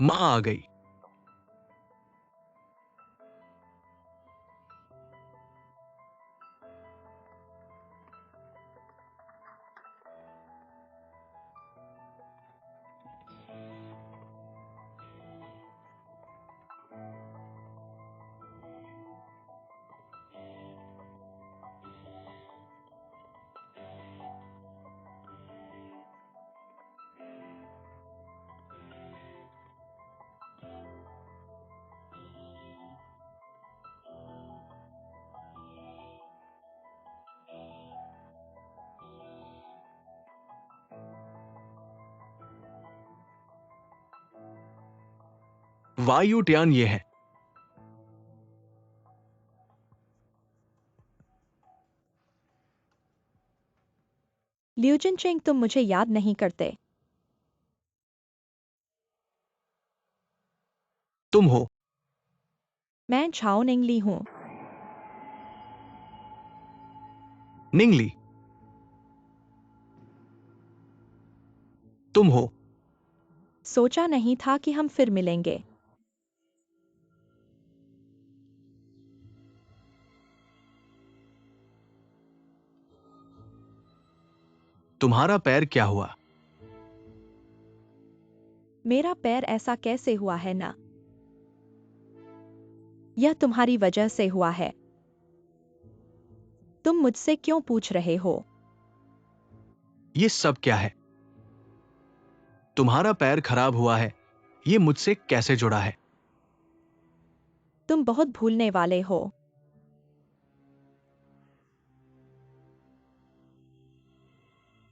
माँ आ गई। वायुट्यान ये है। ल्यूजिन चेंग, तुम मुझे याद नहीं करते। तुम हो। मैं झाओ निंगली हूँ। निंगली। तुम हो। सोचा नहीं था कि हम फिर मिलेंगे। तुम्हारा पैर क्या हुआ? मेरा पैर ऐसा कैसे हुआ है ना? यह तुम्हारी वजह से हुआ है। तुम मुझसे क्यों पूछ रहे हो? ये सब क्या है? तुम्हारा पैर खराब हुआ है, ये मुझसे कैसे जुड़ा है? तुम बहुत भूलने वाले हो।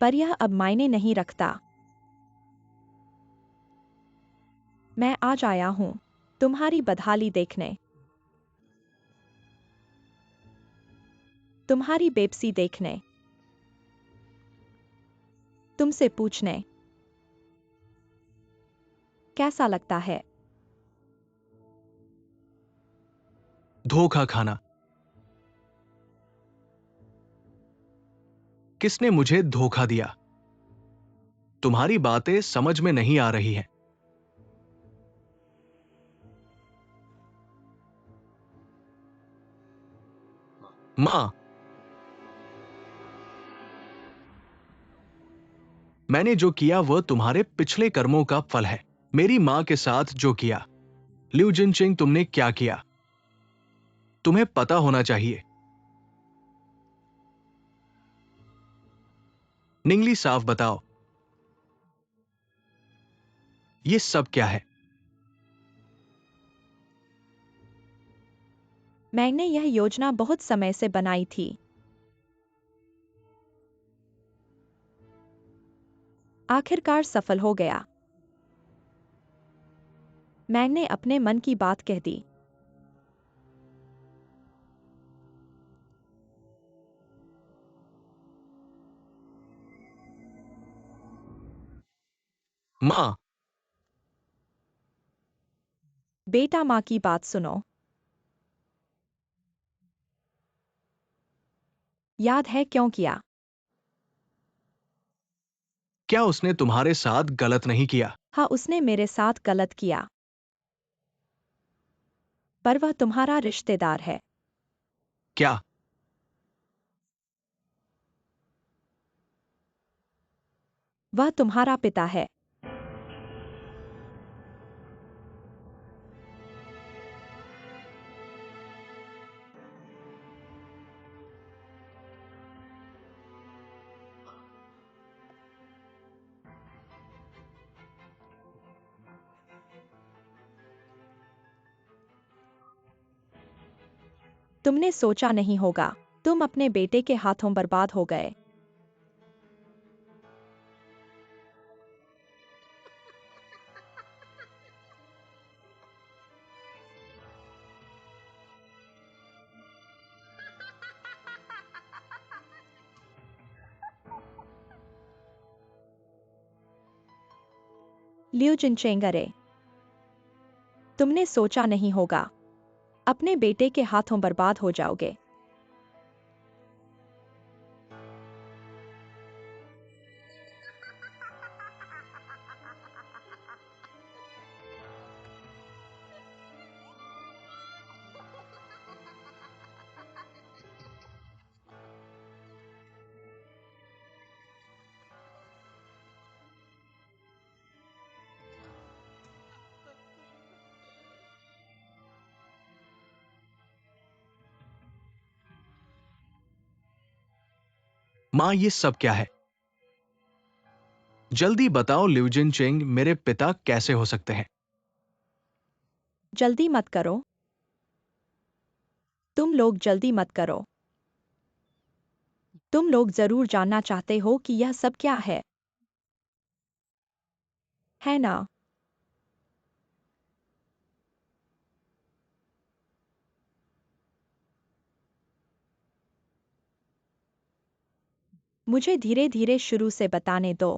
पर यह अब मायने नहीं रखता। मैं आज आया हूं तुम्हारी बदहाली देखने, तुम्हारी बेबसी देखने, तुमसे पूछने कैसा लगता है। धोखा खाना। किसने मुझे धोखा दिया? तुम्हारी बातें समझ में नहीं आ रही हैं। माँ, मैंने जो किया वह तुम्हारे पिछले कर्मों का फल है। मेरी माँ के साथ जो किया। लिu जिनचिंग, तुमने क्या किया? तुम्हें पता होना चाहिए। निंगली, साफ बताओ, ये सब क्या है? मैंने यह योजना बहुत समय से बनाई थी। आखिरकार सफल हो गया। मैंने अपने मन की बात कह दी। माँ, बेटा, माँ की बात सुनो। याद है क्यों किया? क्या उसने तुम्हारे साथ गलत नहीं किया? हाँ, उसने मेरे साथ गलत किया। पर वह तुम्हारा रिश्तेदार है। क्या? वह तुम्हारा पिता है। तुमने सोचा नहीं होगा, तुम अपने बेटे के हाथों बर्बाद हो गए। लिu जिनचेंगरे, तुमने सोचा नहीं होगा, अपने बेटे के हाथों बर्बाद हो जाओगे। माँ, ये सब क्या है? जल्दी बताओ ल्यूजिन चिंग मेरे पिता कैसे हो सकते हैं? जल्दी मत करो। तुम लोग जल्दी मत करो। तुम लोग जरूर जानना चाहते हो कि यह सब क्या है ना? मुझे धीरे धीरे शुरू से बताने दो।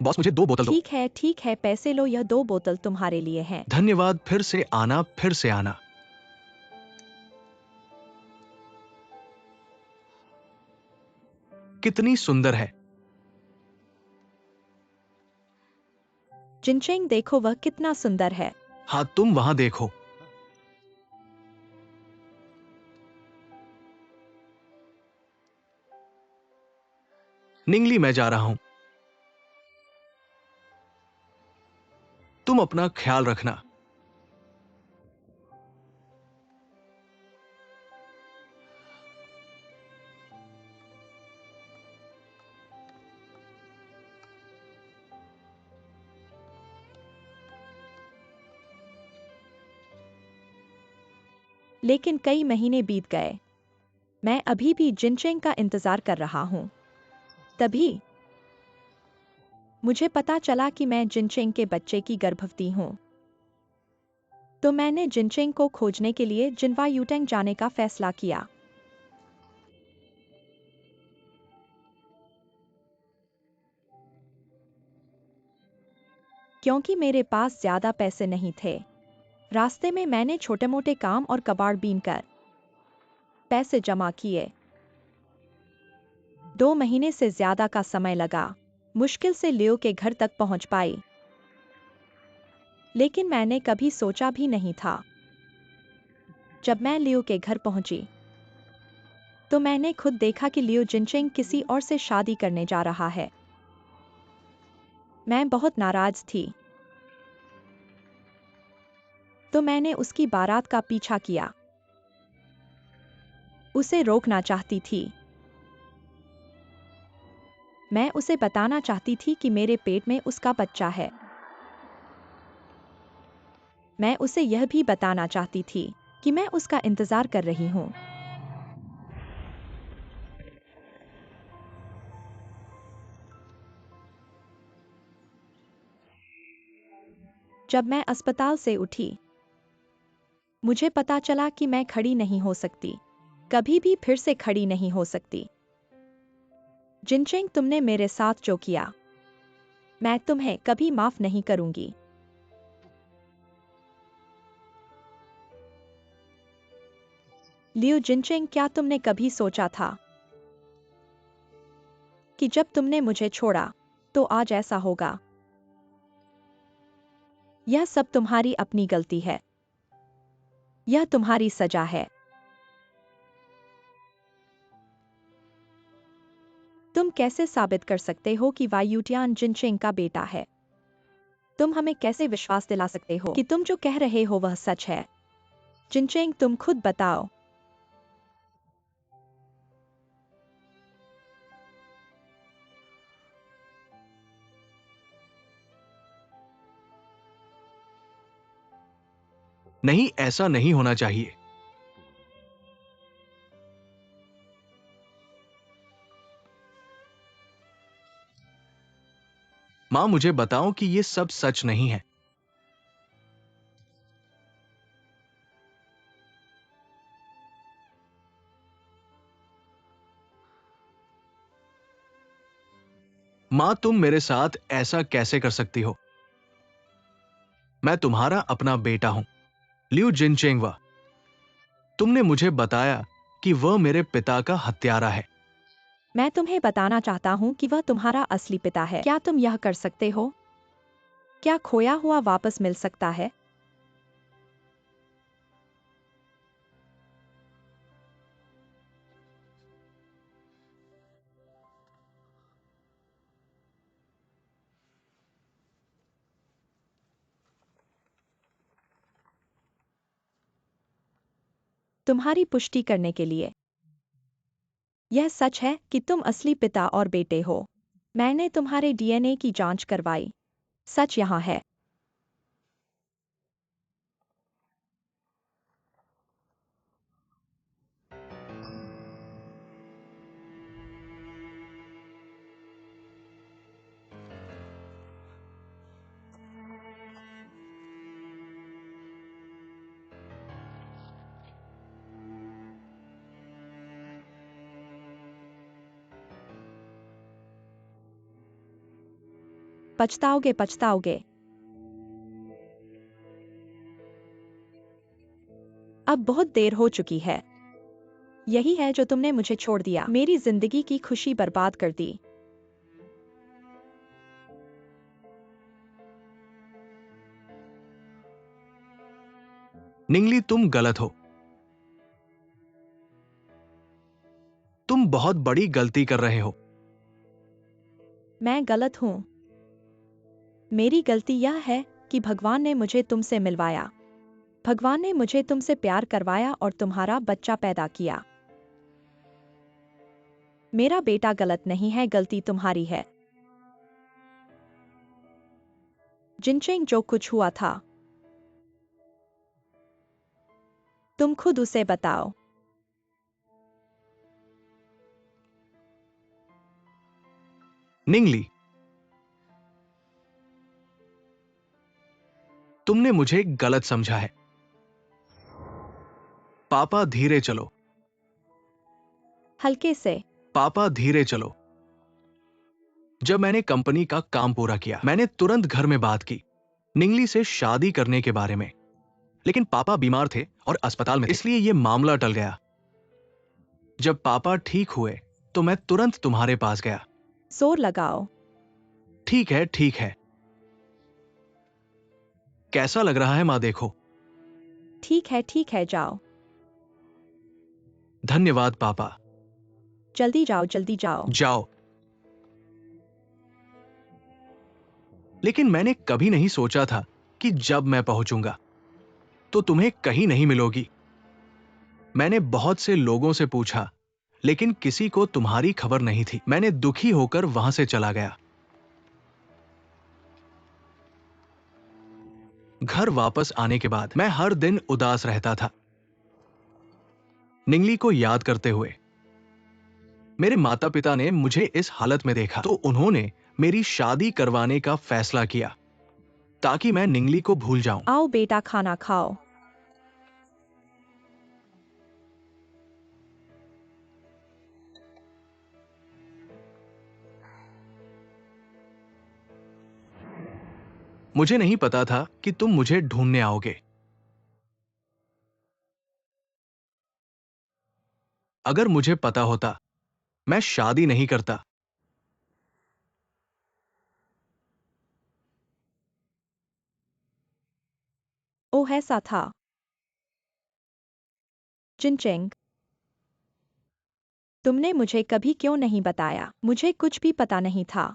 बॉस, मुझे 2 बोतल दो। ठीक है, पैसे लो, यह 2 बोतल तुम्हारे लिए हैं। धन्यवाद। फिर से आना, फिर से आना। कितनी सुंदर है। जिनचेंग, देखो वह कितना सुंदर है। हाँ, तुम वहां देखो। निंगली, मैं जा रहा हूं। तुम अपना ख्याल रखना। लेकिन कई महीने बीत गए। मैं अभी भी जिनचेंग का इंतजार कर रहा हूँ। तभी मुझे पता चला कि मैं जिनचेंग के बच्चे की गर्भवती हूँ। तो मैंने जिनचेंग को खोजने के लिए जिनवा यूटेंग जाने का फैसला किया। क्योंकि मेरे पास ज्यादा पैसे नहीं थे। रास्ते में मैंने छोटे मोटे काम और कबाड़ बीन कर पैसे जमा किए। 2 महीने से ज्यादा का समय लगा। मुश्किल से लियो के घर तक पहुंच पाई। लेकिन मैंने कभी सोचा भी नहीं था। जब मैं लियो के घर पहुंची तो मैंने खुद देखा कि लियो जिनचेंग किसी और से शादी करने जा रहा है। मैं बहुत नाराज थी। तो मैंने उसकी बारात का पीछा किया। उसे रोकना चाहती थी। मैं उसे बताना चाहती थी कि मेरे पेट में उसका बच्चा है। मैं उसे यह भी बताना चाहती थी कि मैं उसका इंतजार कर रही हूँ। जब मैं अस्पताल से उठी मुझे पता चला कि मैं खड़ी नहीं हो सकती। कभी भी फिर से खड़ी नहीं हो सकती। जिनचेंग, तुमने मेरे साथ जो किया मैं तुम्हें कभी माफ नहीं करूंगी। लियो जिनचेंग, क्या तुमने कभी सोचा था कि जब तुमने मुझे छोड़ा तो आज ऐसा होगा? यह सब तुम्हारी अपनी गलती है। यह तुम्हारी सजा है। तुम कैसे साबित कर सकते हो कि वायुटियान जिनचेंग का बेटा है? तुम हमें कैसे विश्वास दिला सकते हो कि तुम जो कह रहे हो वह सच है? जिनचेंग, तुम खुद बताओ। नहीं, ऐसा नहीं होना चाहिए। माँ, मुझे बताओ कि ये सब सच नहीं है। माँ, तुम मेरे साथ ऐसा कैसे कर सकती हो? मैं तुम्हारा अपना बेटा हूं, लिu जिनचेंगवा। तुमने मुझे बताया कि वह मेरे पिता का हत्यारा है। मैं तुम्हें बताना चाहता हूं कि वह तुम्हारा असली पिता है। क्या तुम यह कर सकते हो? क्या खोया हुआ वापस मिल सकता है? तुम्हारी पुष्टि करने के लिए। यह सच है कि तुम असली पिता और बेटे हो। मैंने तुम्हारे डीएनए की जांच करवाई। सच यहाँ है। पछताओगे, पछताओगे। अब बहुत देर हो चुकी है। यही है जो तुमने मुझे छोड़ दिया, मेरी जिंदगी की खुशी बर्बाद कर दी। निंगली, तुम गलत हो। तुम बहुत बड़ी गलती कर रहे हो। मैं गलत हूँ। मेरी गलती यह है कि भगवान ने मुझे तुमसे मिलवाया। भगवान ने मुझे तुमसे प्यार करवाया और तुम्हारा बच्चा पैदा किया। मेरा बेटा गलत नहीं है, गलती तुम्हारी है। जिनचेंग, जो कुछ हुआ था तुम खुद उसे बताओ। निंगली, तुमने मुझे गलत समझा है। पापा, धीरे चलो। हल्के से। पापा, धीरे चलो। जब मैंने कंपनी का काम पूरा किया, मैंने तुरंत घर में बात की निंगली से शादी करने के बारे में। लेकिन पापा बीमार थे और अस्पताल में थे, इसलिए यह मामला टल गया। जब पापा ठीक हुए तो मैं तुरंत तुम्हारे पास गया। जोर लगाओ। ठीक है, ठीक है। कैसा लग रहा है मां, देखो। ठीक है, जाओ। धन्यवाद पापा। जल्दी जाओ, जल्दी जाओ। जाओ। लेकिन मैंने कभी नहीं सोचा था कि जब मैं पहुंचूंगा तो तुम्हें कहीं नहीं मिलोगी। मैंने बहुत से लोगों से पूछा, लेकिन किसी को तुम्हारी खबर नहीं थी। मैंने दुखी होकर वहां से चला गया। घर वापस आने के बाद मैं हर दिन उदास रहता था, निंगली को याद करते हुए। मेरे माता पिता ने मुझे इस हालत में देखा तो उन्होंने मेरी शादी करवाने का फैसला किया ताकि मैं निंगली को भूल जाऊं। आओ बेटा, खाना खाओ। मुझे नहीं पता था कि तुम मुझे ढूंढने आओगे। अगर मुझे पता होता, मैं शादी नहीं करता। ओह, ऐसा था। जिनचेंग, तुमने मुझे कभी क्यों नहीं बताया? मुझे कुछ भी पता नहीं था।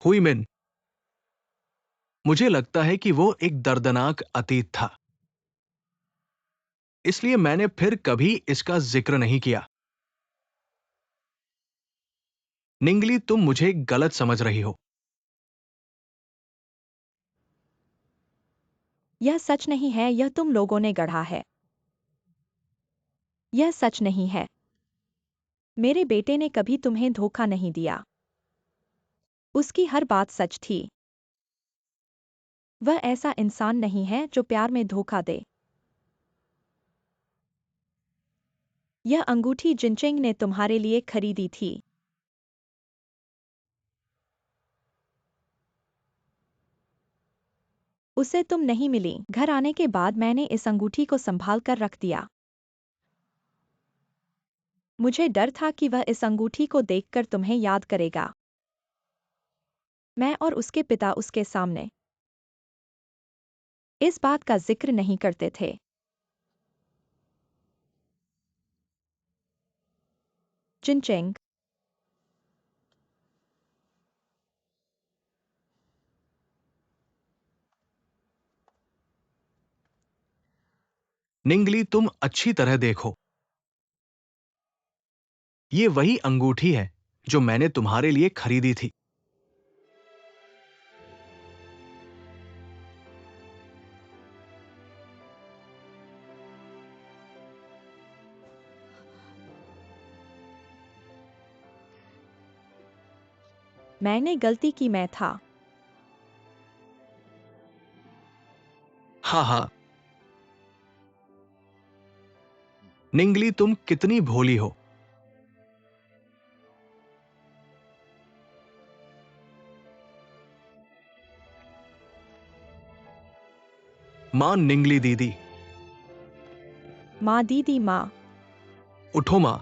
हुई मिन, मुझे लगता है कि वो एक दर्दनाक अतीत था, इसलिए मैंने फिर कभी इसका जिक्र नहीं किया। निंगली, तुम मुझे गलत समझ रही हो। यह सच नहीं है, यह तुम लोगों ने गढ़ा है। यह सच नहीं है। मेरे बेटे ने कभी तुम्हें धोखा नहीं दिया। उसकी हर बात सच थी। वह ऐसा इंसान नहीं है जो प्यार में धोखा दे। यह अंगूठी जिनचेंग ने तुम्हारे लिए खरीदी थी। उसे तुम नहीं मिली। घर आने के बाद मैंने इस अंगूठी को संभाल कर रख दिया। मुझे डर था कि वह इस अंगूठी को देखकर तुम्हें याद करेगा। मैं और उसके पिता उसके सामने इस बात का जिक्र नहीं करते थे। जिनचेंग, निंगली, तुम अच्छी तरह देखो। ये वही अंगूठी है जो मैंने तुम्हारे लिए खरीदी थी। मैंने गलती की, मैं था। हाँ हाँ, निंगली, तुम कितनी भोली हो। मां निंगली दीदी। माँ, दीदी, माँ। उठो मां।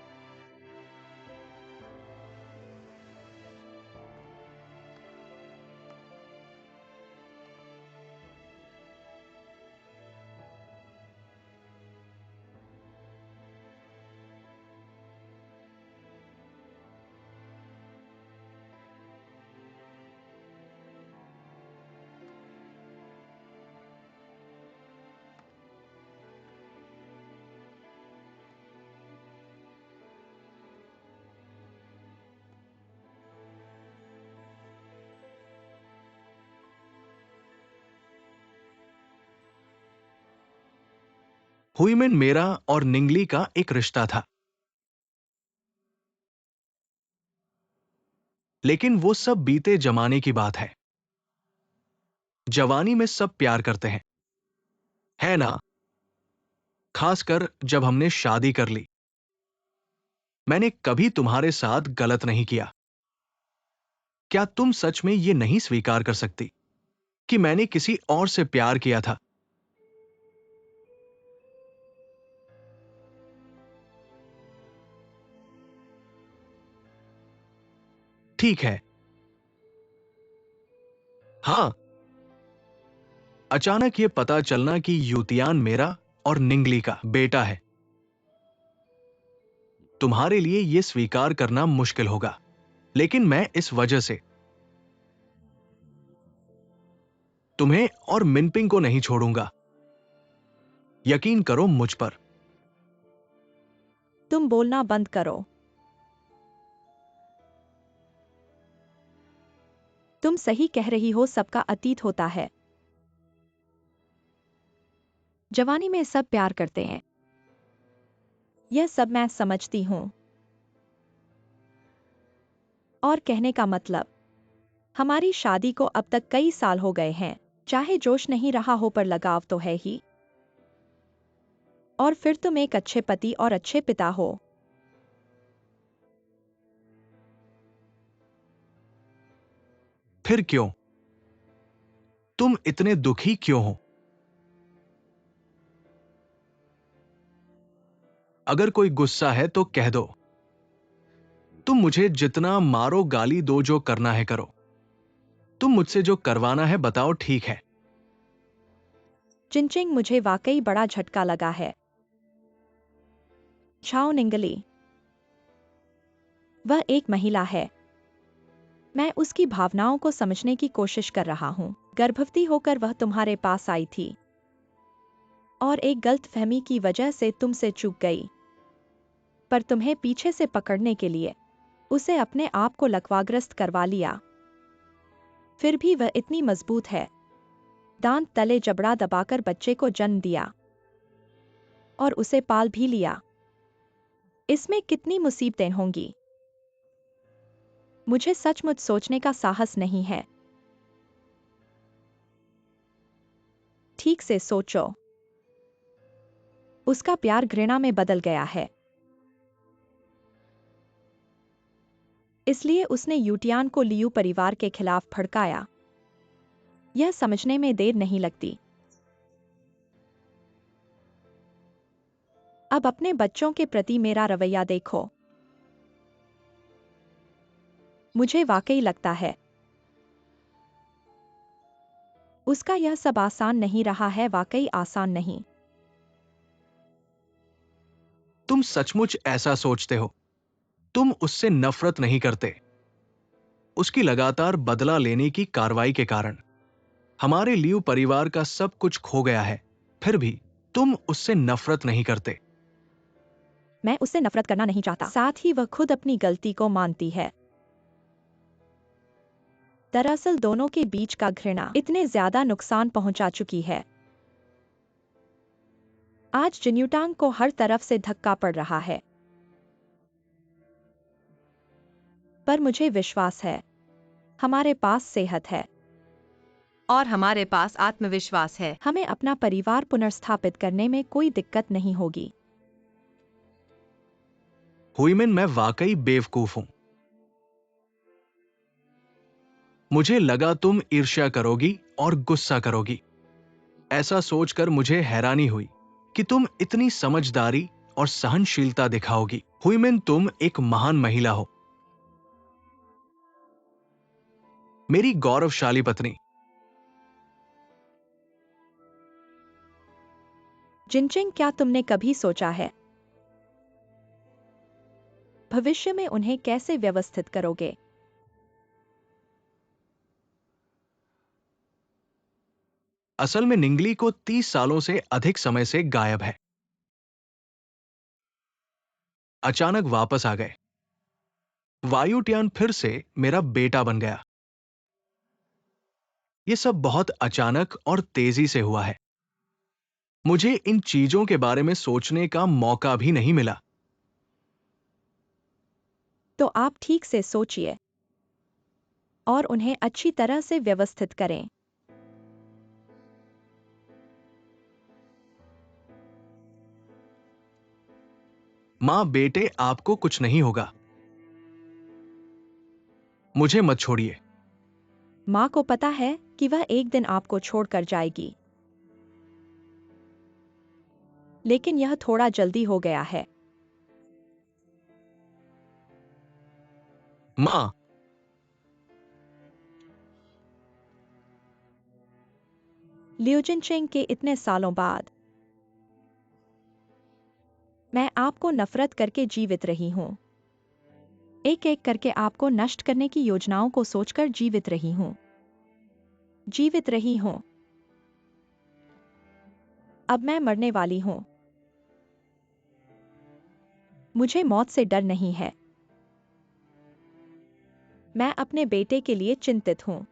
हुईमेन मेरा और निंगली का एक रिश्ता था, लेकिन वो सब बीते जमाने की बात है। जवानी में सब प्यार करते हैं, है ना? खासकर जब हमने शादी कर ली। मैंने कभी तुम्हारे साथ गलत नहीं किया। क्या तुम सच में ये नहीं स्वीकार कर सकती कि मैंने किसी और से प्यार किया था? ठीक है। हाँ, अचानक ये पता चलना कि यूतियान मेरा और निंगली का बेटा है, तुम्हारे लिए ये स्वीकार करना मुश्किल होगा, लेकिन मैं इस वजह से तुम्हें और मिनपिंग को नहीं छोड़ूंगा। यकीन करो मुझ पर। तुम बोलना बंद करो। तुम सही कह रही हो, सबका अतीत होता है। जवानी में सब प्यार करते हैं, यह सब मैं समझती हूं। और कहने का मतलब, हमारी शादी को अब तक कई साल हो गए हैं। चाहे जोश नहीं रहा हो, पर लगाव तो है ही। और फिर तुम एक अच्छे पति और अच्छे पिता हो। फिर क्यों? तुम इतने दुखी क्यों हो? अगर कोई गुस्सा है तो कह दो। तुम मुझे जितना मारो, गाली दो, जो करना है करो। तुम मुझसे जो करवाना है बताओ, ठीक है? चिंचिंग, मुझे वाकई बड़ा झटका लगा है। छाओ निंगली, वह एक महिला है। मैं उसकी भावनाओं को समझने की कोशिश कर रहा हूँ। गर्भवती होकर वह तुम्हारे पास आई थी और एक गलतफहमी की वजह से तुमसे चूक गई। पर तुम्हें पीछे से पकड़ने के लिए उसे अपने आप को लकवाग्रस्त करवा लिया। फिर भी वह इतनी मजबूत है। दांत तले जबड़ा दबाकर बच्चे को जन्म दिया और उसे पाल भी लिया। इसमें कितनी मुसीबतें होंगी, मुझे सचमुच सोचने का साहस नहीं है। ठीक से सोचो। उसका प्यार घृणा में बदल गया है, इसलिए उसने यूटियान को लियू परिवार के खिलाफ भड़काया। यह समझने में देर नहीं लगती। अब अपने बच्चों के प्रति मेरा रवैया देखो। मुझे वाकई लगता है उसका यह सब आसान नहीं रहा है, वाकई आसान नहीं। तुम सचमुच ऐसा सोचते हो? तुम उससे नफरत नहीं करते? उसकी लगातार बदला लेने की कार्रवाई के कारण हमारे लियू परिवार का सब कुछ खो गया है। फिर भी तुम उससे नफरत नहीं करते। मैं उससे नफरत करना नहीं चाहता। साथ ही वह खुद अपनी गलती को मानती है। दरअसल दोनों के बीच का घृणा इतने ज्यादा नुकसान पहुंचा चुकी है। आज जिन्यूटांग को हर तरफ से धक्का पड़ रहा है, पर मुझे विश्वास है, हमारे पास सेहत है और हमारे पास आत्मविश्वास है। हमें अपना परिवार पुनर्स्थापित करने में कोई दिक्कत नहीं होगी। हुईमिन, मैं वाकई बेवकूफ हूं। मुझे लगा तुम ईर्ष्या करोगी और गुस्सा करोगी। ऐसा सोचकर मुझे हैरानी हुई कि तुम इतनी समझदारी और सहनशीलता दिखाओगी। हुईमिन, तुम एक महान महिला हो, मेरी गौरवशाली पत्नी। जिनचेंग, क्या तुमने कभी सोचा है भविष्य में उन्हें कैसे व्यवस्थित करोगे? असल में निंगली को 30 सालों से अधिक समय से गायब है। अचानक वापस आ गए। वायुट्यान फिर से मेरा बेटा बन गया। यह सब बहुत अचानक और तेजी से हुआ है। मुझे इन चीजों के बारे में सोचने का मौका भी नहीं मिला। तो आप ठीक से सोचिए और उन्हें अच्छी तरह से व्यवस्थित करें। मां, बेटे, आपको कुछ नहीं होगा। मुझे मत छोड़िए। माँ को पता है कि वह एक दिन आपको छोड़कर जाएगी, लेकिन यह थोड़ा जल्दी हो गया है। मां, लिu जिनचेंग के इतने सालों बाद मैं आपको नफरत करके जीवित रही हूं। एक एक करके आपको नष्ट करने की योजनाओं को सोचकर जीवित रही हूं। जीवित रही हूं। अब मैं मरने वाली हूं। मुझे मौत से डर नहीं है। मैं अपने बेटे के लिए चिंतित हूं।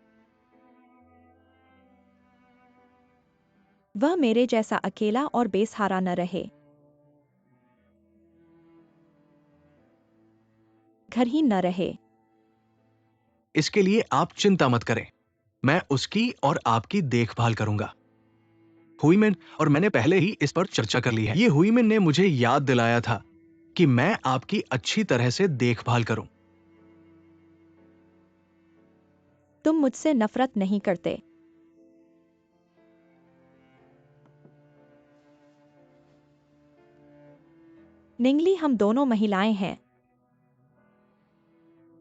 वह मेरे जैसा अकेला और बेसहारा न रहे। घर ही न रहे। इसके लिए आप चिंता मत करें। मैं उसकी और आपकी देखभाल करूंगा। हुईमिन, और मैंने पहले ही इस पर चर्चा कर ली है। ये हुईमिन ने मुझे याद दिलाया था कि मैं आपकी अच्छी तरह से देखभाल करूं। तुम मुझसे नफरत नहीं करते। निंगली, हम दोनों महिलाएं हैं।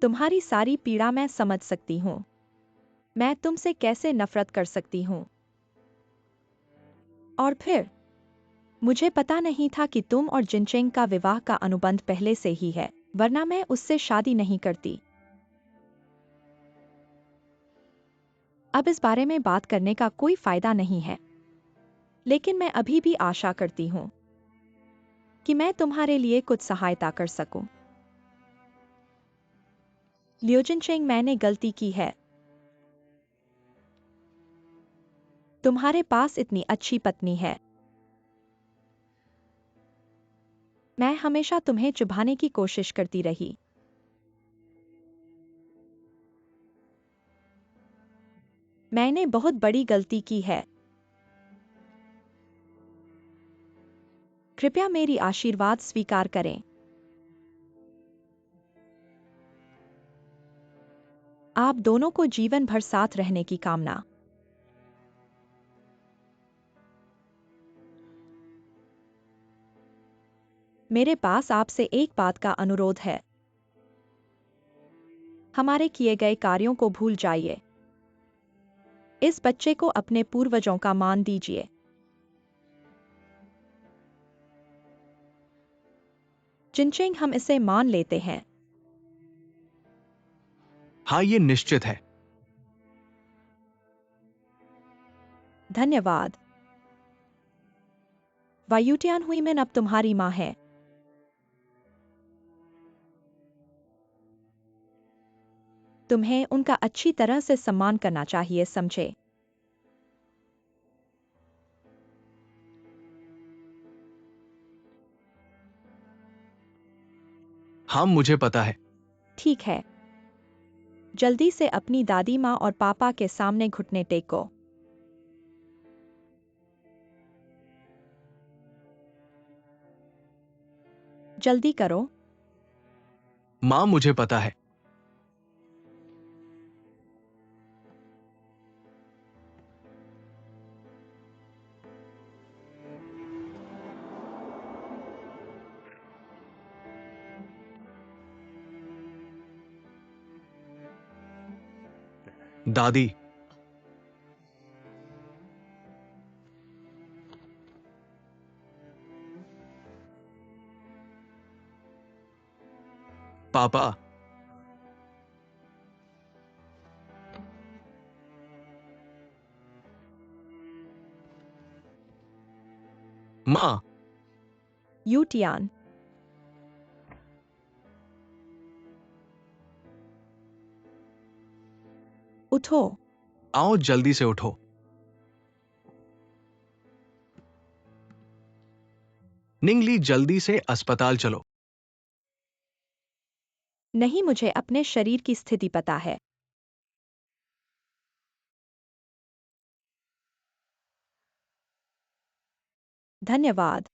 तुम्हारी सारी पीड़ा मैं समझ सकती हूं। मैं तुमसे कैसे नफरत कर सकती हूं? और फिर मुझे पता नहीं था कि तुम और जिनचेंग का विवाह का अनुबंध पहले से ही है, वरना मैं उससे शादी नहीं करती। अब इस बारे में बात करने का कोई फायदा नहीं है, लेकिन मैं अभी भी आशा करती हूं कि मैं तुम्हारे लिए कुछ सहायता कर सकूं। लिu जिनचेंग, मैंने गलती की है। तुम्हारे पास इतनी अच्छी पत्नी है। मैं हमेशा तुम्हें चुभाने की कोशिश करती रही। मैंने बहुत बड़ी गलती की है। कृपया मेरी आशीर्वाद स्वीकार करें। आप दोनों को जीवन भर साथ रहने की कामना। मेरे पास आपसे एक बात का अनुरोध है। हमारे किए गए कार्यों को भूल जाइए। इस बच्चे को अपने पूर्वजों का मान दीजिए। जिनचेंग, हम इसे मान लेते हैं। हाँ, ये निश्चित है। धन्यवाद। वायुटियान हुईमिन अब तुम्हारी माँ है। तुम्हें उनका अच्छी तरह से सम्मान करना चाहिए, समझे? हाँ, मुझे पता है। ठीक है, जल्दी से अपनी दादी माँ और पापा के सामने घुटने टेको। जल्दी करो। माँ, मुझे पता है। दादी, पापा, माँ, यूटियान, उठो। आओ जल्दी से उठो। निंगली, जल्दी से अस्पताल चलो। नहीं, मुझे अपने शरीर की स्थिति पता है। धन्यवाद।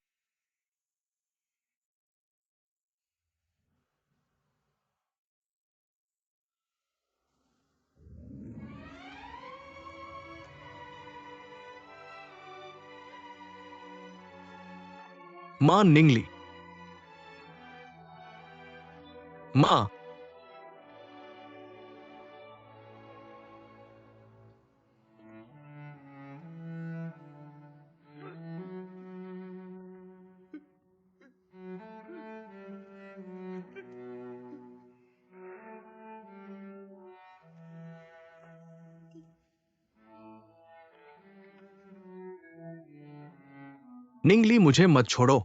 माँ निंगली, माँ, निंगली, मुझे मत छोड़ो।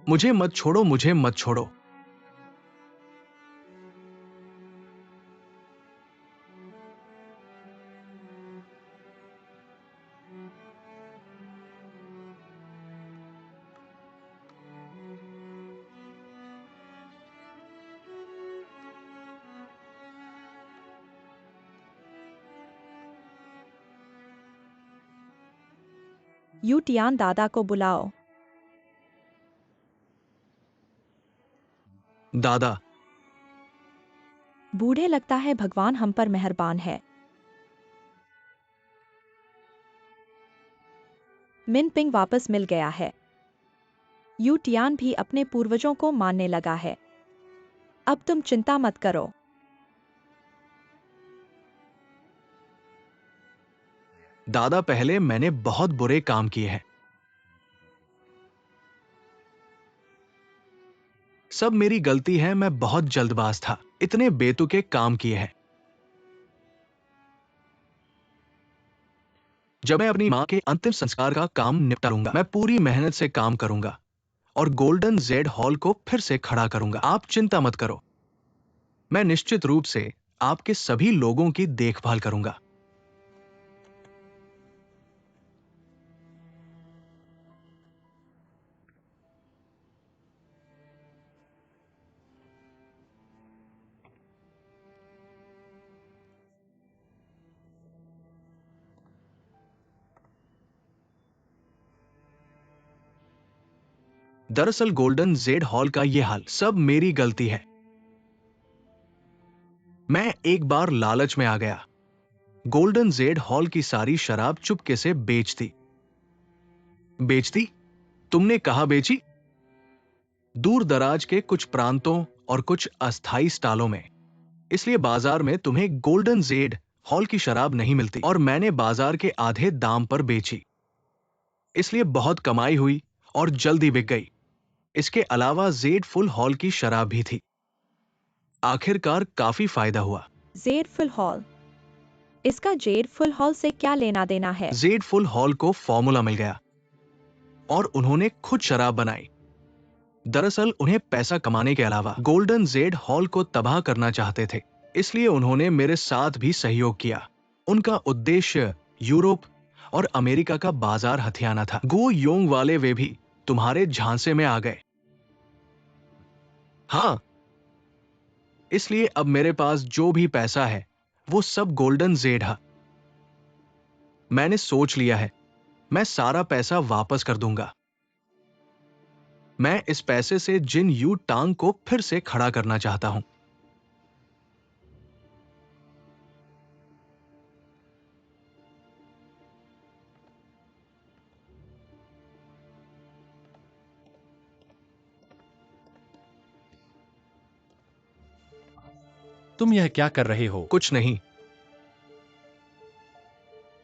मुझे मत छोड़ो, मुझे मत छोड़ो। यूटियान, दादा को बुलाओ। दादा, बूढ़े, लगता है भगवान हम पर मेहरबान है। मिन पिंग वापस मिल गया है। यूटियान भी अपने पूर्वजों को मानने लगा है। अब तुम चिंता मत करो। दादा, पहले मैंने बहुत बुरे काम किए हैं। सब मेरी गलती है, मैं बहुत जल्दबाज था। इतने बेतुके काम किए हैं। जब मैं अपनी मां के अंतिम संस्कार का काम निपटा लूंगा, मैं पूरी मेहनत से काम करूंगा और गोल्डन जेड हॉल को फिर से खड़ा करूंगा। आप चिंता मत करो। मैं निश्चित रूप से आपके सभी लोगों की देखभाल करूंगा। दरअसल गोल्डन जेड हॉल का यह हाल सब मेरी गलती है। मैं एक बार लालच में आ गया। गोल्डन जेड हॉल की सारी शराब चुपके से बेच दी। बेच दी? तुमने कहा बेची? दूर दराज के कुछ प्रांतों और कुछ अस्थाई स्टालों में। इसलिए बाजार में तुम्हें गोल्डन जेड हॉल की शराब नहीं मिलती और मैंने बाजार के आधे दाम पर बेची। इसलिए बहुत कमाई हुई और जल्दी बिक गई। इसके अलावा जेड फुल हॉल की शराब भी थी। आखिरकार काफी फायदा हुआ। Z full hall. इसका जेड फुल हॉल से क्या लेना देना है? जेड फुल हॉल को फॉर्मूला मिल गया और उन्होंने खुद शराब बनाई। दरअसल उन्हें पैसा कमाने के अलावा गोल्डन जेड हॉल को तबाह करना चाहते थे, इसलिए उन्होंने मेरे साथ भी सहयोग किया। उनका उद्देश्य यूरोप और अमेरिका का बाजार हथियाना था। गो योंग वाले वे भी तुम्हारे झांसे में आ गए। हाँ, इसलिए अब मेरे पास जो भी पैसा है वो सब गोल्डन जेड है। मैंने सोच लिया है, मैं सारा पैसा वापस कर दूंगा। मैं इस पैसे से जिन यू टांग को फिर से खड़ा करना चाहता हूं। तुम यह क्या कर रहे हो? कुछ नहीं।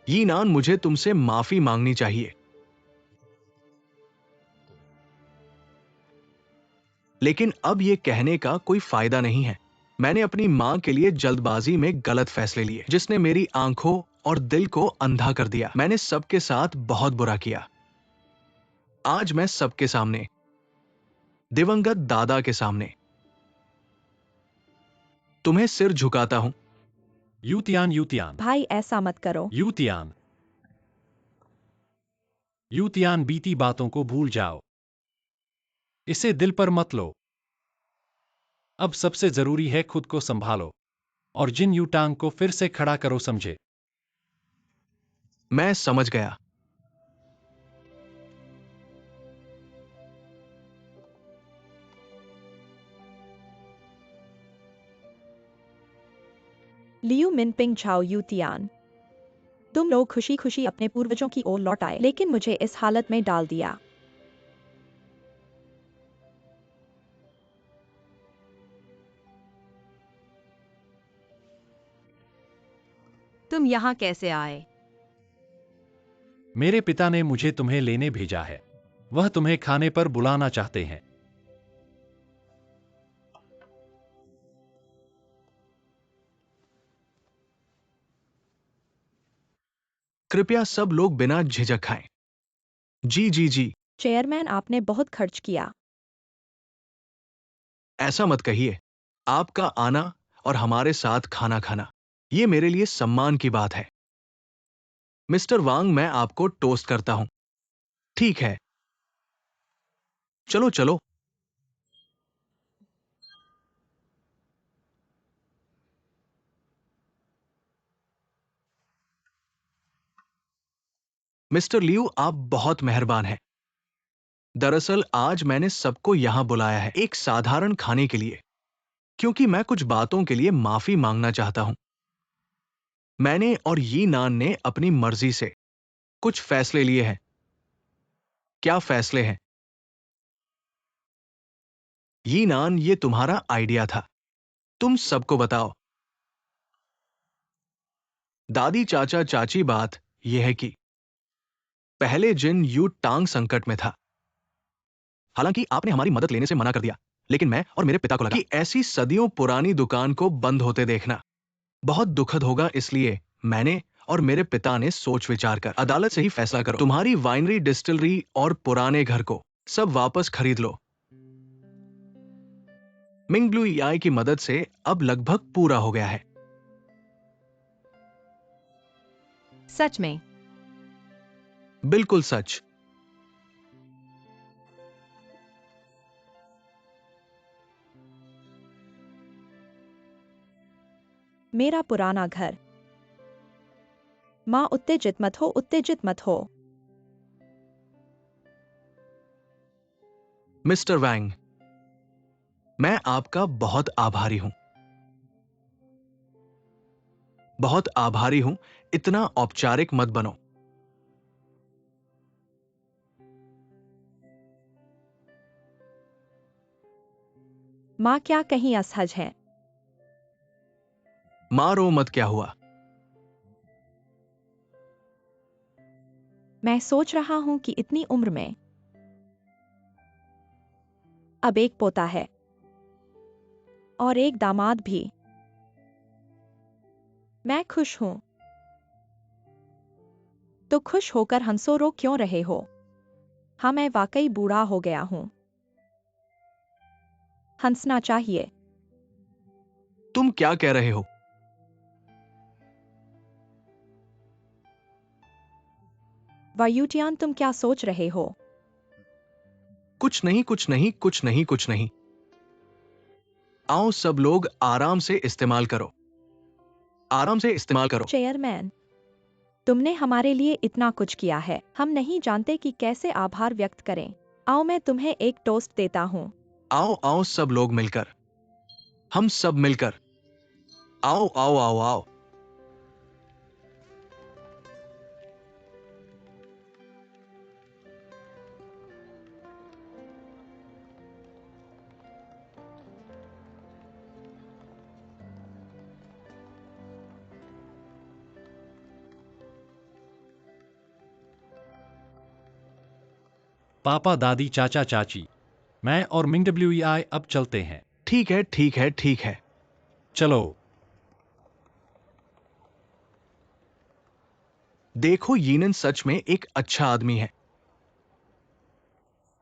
यी नान, मुझे तुमसे माफी मांगनी चाहिए, लेकिन अब यह कहने का कोई फायदा नहीं है। मैंने अपनी मां के लिए जल्दबाजी में गलत फैसले लिए, जिसने मेरी आंखों और दिल को अंधा कर दिया। मैंने सबके साथ बहुत बुरा किया। आज मैं सबके सामने, दिवंगत दादा के सामने, तुम्हें सिर झुकाता हूं। यूतियान, यूतियान, भाई ऐसा मत करो। यूतियान, यूतियान, बीती बातों को भूल जाओ। इसे दिल पर मत लो। अब सबसे जरूरी है खुद को संभालो और जिन यूटांग को फिर से खड़ा करो, समझे? मैं समझ गया। लियू मिनपिंग झाओ यूतियान, तुम लोग खुशी खुशी अपने पूर्वजों की ओर लौट आए, लेकिन मुझे इस हालत में डाल दिया। तुम यहाँ कैसे आए? मेरे पिता ने मुझे तुम्हें लेने भेजा है। वह तुम्हें खाने पर बुलाना चाहते हैं। कृपया सब लोग बिना झिझक खाएं। जी जी जी। चेयरमैन, आपने बहुत खर्च किया। ऐसा मत कहिए। आपका आना और हमारे साथ खाना खाना, ये मेरे लिए सम्मान की बात है। मिस्टर वांग, मैं आपको टोस्ट करता हूं। ठीक है, चलो चलो। मिस्टर लियू, आप बहुत मेहरबान हैं। दरअसल आज मैंने सबको यहां बुलाया है एक साधारण खाने के लिए, क्योंकि मैं कुछ बातों के लिए माफी मांगना चाहता हूं। मैंने और यी नान ने अपनी मर्जी से कुछ फैसले लिए हैं। क्या फैसले हैं? यी नान, ये तुम्हारा आइडिया था। तुम सबको बताओ। दादी, चाचा, चाची, बात यह है कि पहले जिन यू टांग संकट में था। हालांकि आपने हमारी मदद लेने से मना कर दिया, लेकिन मैं और मेरे पिता को लगा कि ऐसी सदियों पुरानी दुकान को बंद होते देखना बहुत दुखद होगा, इसलिए मैंने और मेरे पिता ने सोच विचार कर अदालत से ही फैसला करो। तुम्हारी वाइनरी, डिस्टिलरी और पुराने घर को सब वापस खरीद लो। मिंग ब्लू ईआई की मदद से अब लगभग पूरा हो गया है। सच में? बिल्कुल सच। मेरा पुराना घर। माँ, उत्तेजित मत हो, उत्तेजित मत हो। मिस्टर वैंग, मैं आपका बहुत आभारी हूं। बहुत आभारी हूं। इतना औपचारिक मत बनो। माँ क्या कहीं असहज है? मारो मत, क्या हुआ? मैं सोच रहा हूं कि इतनी उम्र में अब एक पोता है। और एक दामाद भी। मैं खुश हूं। तो खुश होकर हंसो रो क्यों रहे हो? हाँ, मैं वाकई बूढ़ा हो गया हूं। हंसना चाहिए। तुम क्या कह रहे हो? वायुटियान, तुम क्या सोच रहे हो? कुछ नहीं, कुछ नहीं, कुछ नहीं, कुछ नहीं। आओ सब लोग आराम से इस्तेमाल करो। आराम से इस्तेमाल करो। चेयरमैन, तुमने हमारे लिए इतना कुछ किया है, हम नहीं जानते कि कैसे आभार व्यक्त करें। आओ मैं तुम्हें एक टोस्ट देता हूँ। आओ आओ सब लोग मिलकर। हम सब मिलकर। आओ आओ आओ आओ। पापा, दादी, चाचा, चाची, मैं और मिंग डब्ल्यूई अब चलते हैं। ठीक है, ठीक है, ठीक है। चलो। देखो, यीनन सच में एक अच्छा आदमी है।